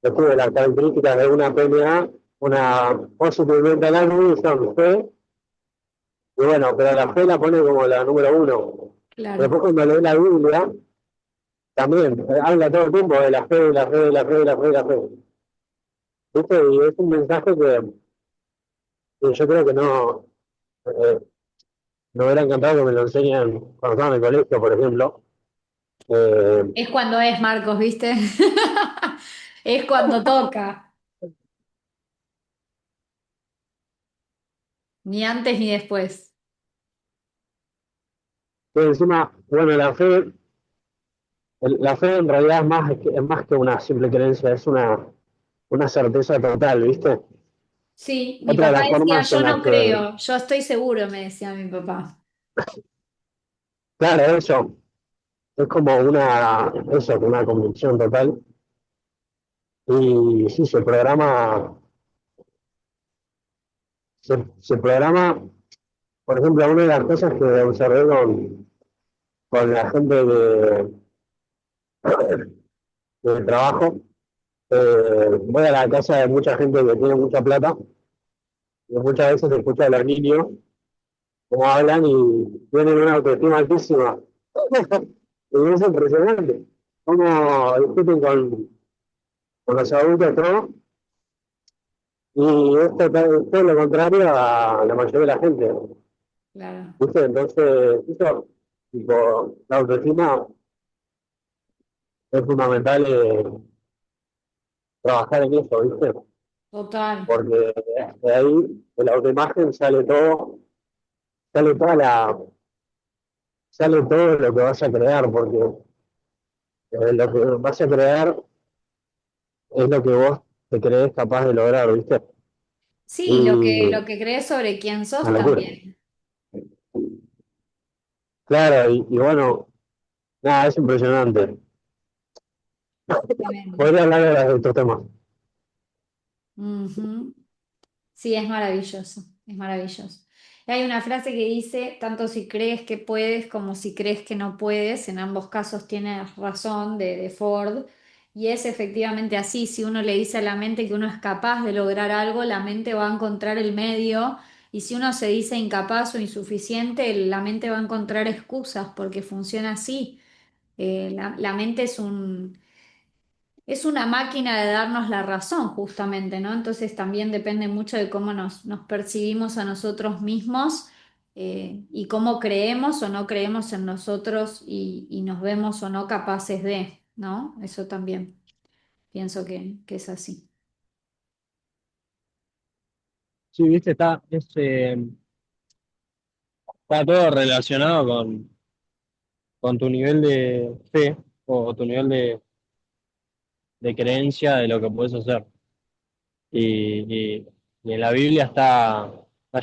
describe las características de una PMA, una Positive Mental Attitude, son fe, y bueno, pero la fe la pone como la número uno. Claro. Después cuando lee la Biblia, también habla todo el tiempo de la fe, de la fe, de la fe, de la fe, de la fe. ¿Viste? Y es un mensaje que yo creo que no, eh, me hubiera encantado que me lo enseñen cuando estaba en el colegio, por ejemplo. Eh, Es cuando es, Marcos, ¿viste? Es cuando toca, ni antes ni después. que encima, bueno, la fe en realidad es más que una simple creencia, es una certeza total, ¿viste? Sí, mi Otra de papá las decía, formas yo en las no que, creo, yo estoy seguro, me decía mi papá. claro, eso, es como una convicción total. Y sí, se programa, por ejemplo, una de las cosas que observé con la gente de trabajo, voy a la casa de mucha gente que tiene mucha plata y muchas veces se escucha a los niños cómo hablan y tienen una autoestima altísima. Y es impresionante cómo discuten con los adultos todo, y es todo lo contrario a la mayoría de la gente. Claro, ¿Viste? Entonces, eso, tipo, la autoestima es fundamental trabajar en eso, ¿viste? total. Porque de ahí, de la autoimagen sale toda la, sale todo lo que vas a crear, porque lo que vas a crear es lo que vos te crees capaz de lograr, ¿viste? Sí, Y lo que crees sobre quién sos una locura. también. Claro, y bueno, nada, es impresionante. Tremendo. Podría hablar de estos temas. Ujú. Sí, es maravilloso, es maravilloso. Y hay una frase que dice, tanto si crees que puedes como si crees que no puedes, en ambos casos tienes razón de Ford, y es efectivamente así, si uno le dice a la mente que uno es capaz de lograr algo, la mente va a encontrar el medio, y si uno se dice incapaz o insuficiente, la mente va a encontrar excusas porque funciona así. La mente es una máquina de darnos la razón, justamente, ¿no? Entonces también depende mucho de cómo nos percibimos a nosotros mismos y cómo creemos o no creemos en nosotros y nos vemos o no capaces de, ¿no? Eso también pienso que es así. Sí, viste, está todo relacionado con tu nivel de fe o tu nivel de creencia de lo que puedes hacer. Y en la Biblia está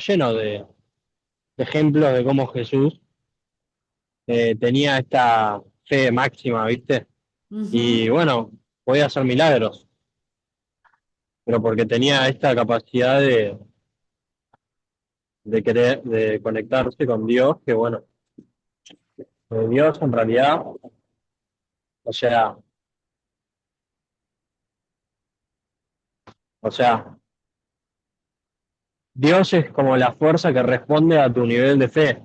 lleno de ejemplos de cómo Jesús tenía esta fe máxima, ¿viste? Ujú. Y bueno, podía hacer milagros, pero porque tenía esta capacidad de querer, de conectarse con Dios, que bueno, Dios en realidad, o sea, o sea, Dios es como la fuerza que responde a tu nivel de fe,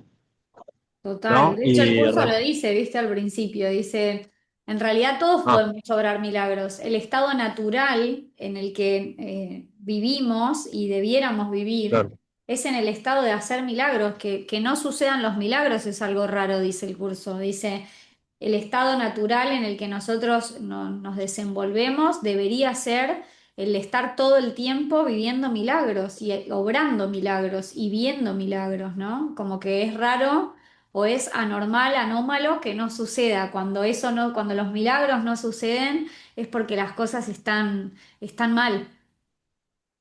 Total. ¿no? De hecho, el Y curso lo dice, viste, al principio. Dice, en realidad todos ah, podemos obrar milagros. El estado natural en el que vivimos y debiéramos vivir claro, es en el estado de hacer milagros. Que no sucedan los milagros es algo raro, dice el curso. Dice, el estado natural en el que nosotros nos desenvolvemos debería ser el de estar todo el tiempo viviendo milagros y obrando milagros y viendo milagros, ¿no? Como que es raro o es anormal, anómalo que no suceda. Cuando eso no, cuando los milagros no suceden, es porque las cosas están mal.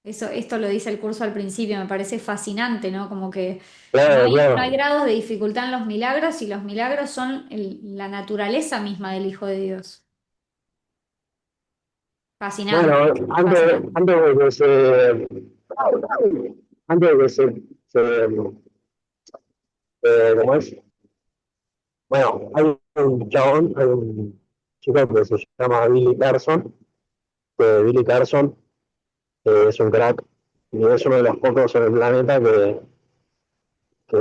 Eso, esto lo dice el curso al principio, me parece fascinante, ¿no? Como que claro, no hay claro. grados de dificultad en los milagros y los milagros son la naturaleza misma del Hijo de Dios. Fascinante, Bueno, fascinante. antes de que ¿cómo es? Bueno, hay un chico que se llama Billy Carson, que Billy Carson es un crack y es uno de los pocos en el planeta que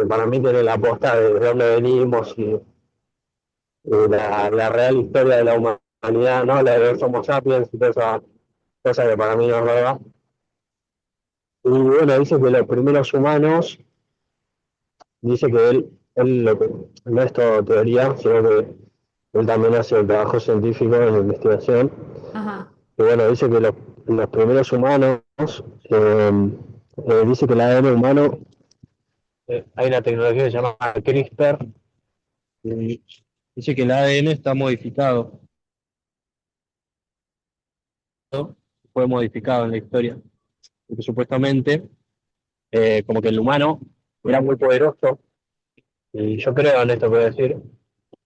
para mí tiene la posta de dónde venimos y la real historia de la humanidad, ¿no? La de los Homo sapiens y toda esa cosa que para mí no es verdad. Y bueno, dice que los primeros humanos, dice que él no es todo teoría, sino que él también hace trabajo científico en investigación. Ajá. Y bueno, dice que los primeros humanos, dice que el ADN humano, hay una tecnología que se llama CRISPR, y dice que el ADN está modificado, ¿no? Fue modificado en la historia, porque supuestamente, como que el humano era muy poderoso, y yo creo en esto que voy a decir,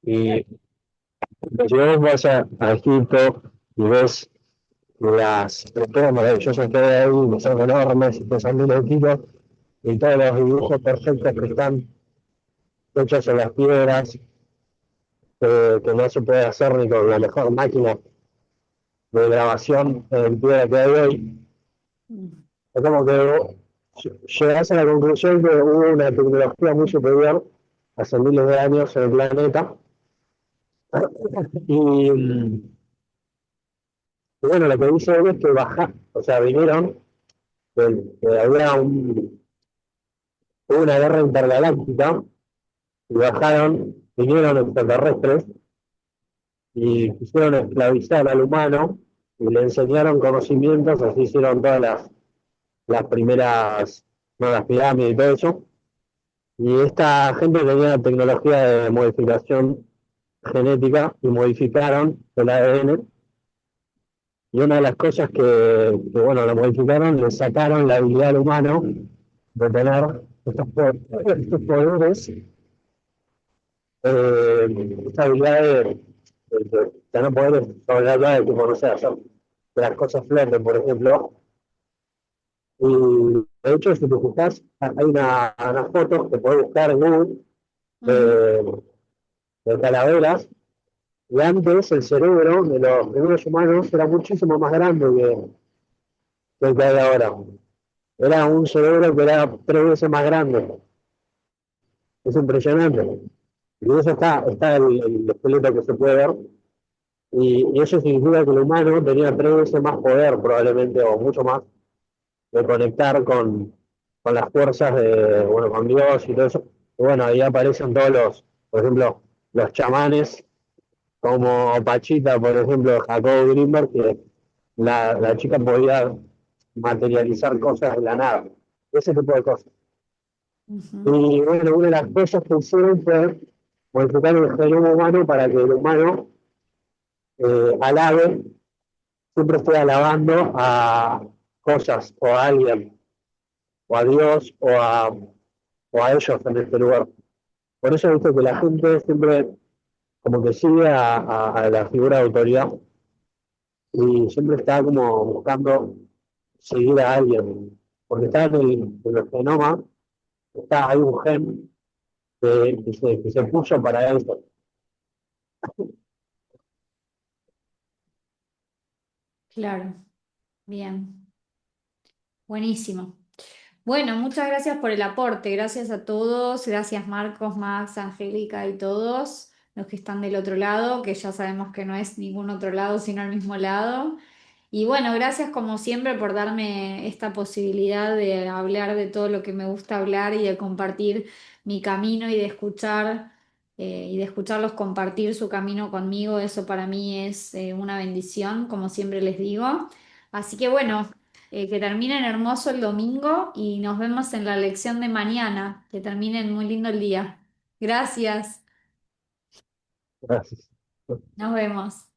y si vos vas a Egipto y ves las estructuras maravillosas que hay ahí, que son enormes y que son de los tipos, y todos los dibujos perfectos que están hechos en las piedras, que no se puede hacer ni con la mejor máquina de grabación en piedra que hay hoy. Mm. Es como que llegas a la conclusión que hubo una tecnología muy superior hace miles de años en el planeta. Y bueno, lo que dice hoy es que o sea, vinieron, que hubo una guerra intergaláctica y vinieron extraterrestres y quisieron esclavizar al humano y le enseñaron conocimientos, así hicieron todas las primeras, no, las pirámides y todo eso. Y esta gente tenía tecnología de modificación genética y modificaron el ADN. Y una de las cosas bueno, lo modificaron, le sacaron la habilidad al humano de tener estos poderes, esta habilidad de tener poderes sobrenaturales, tipo, no sé, hacer que las cosas floten, por ejemplo. Y de hecho, si te fijas, hay unas fotos que puedes buscar en Google Ujú. de, de calaveras, y antes el cerebro de los primeros humanos era muchísimo más grande que el que hay ahora. Era un cerebro que era 3 veces más grande. Es impresionante. Y eso está el esqueleto que se puede ver. Y eso significa que el humano tenía 3 veces más poder, probablemente, o mucho más, de conectar con las fuerzas bueno, con Dios y todo eso. Y bueno, ahí aparecen por ejemplo, los chamanes, como Pachita, por ejemplo, Jacob Greenberg, que la chica podía materializar cosas de la nada, ese tipo de cosas. Ujú. Y bueno, una de las cosas que hicieron fue modificar el genoma humano para que el humano alabe, siempre esté alabando a cosas o a alguien, o a Dios, o a ellos en este lugar. Por eso viste que la gente siempre como que sigue a la figura de autoridad y siempre está como buscando seguir a alguien, porque está en el genoma, está, hay un gen que se puso para eso. Claro, bien, buenísimo. Bueno, muchas gracias por el aporte, gracias a todos, gracias Marcos, Max, Angélica y todos los que están del otro lado, que ya sabemos que no es ningún otro lado, sino el mismo lado. Y bueno, gracias como siempre por darme esta posibilidad de hablar de todo lo que me gusta hablar y de compartir mi camino y de escucharlos compartir su camino conmigo. Eso para mí es una bendición, como siempre les digo. Así que bueno, que terminen hermoso el domingo y nos vemos en la lección de mañana. Que terminen muy lindo el día. Gracias, Gracias. nos vemos.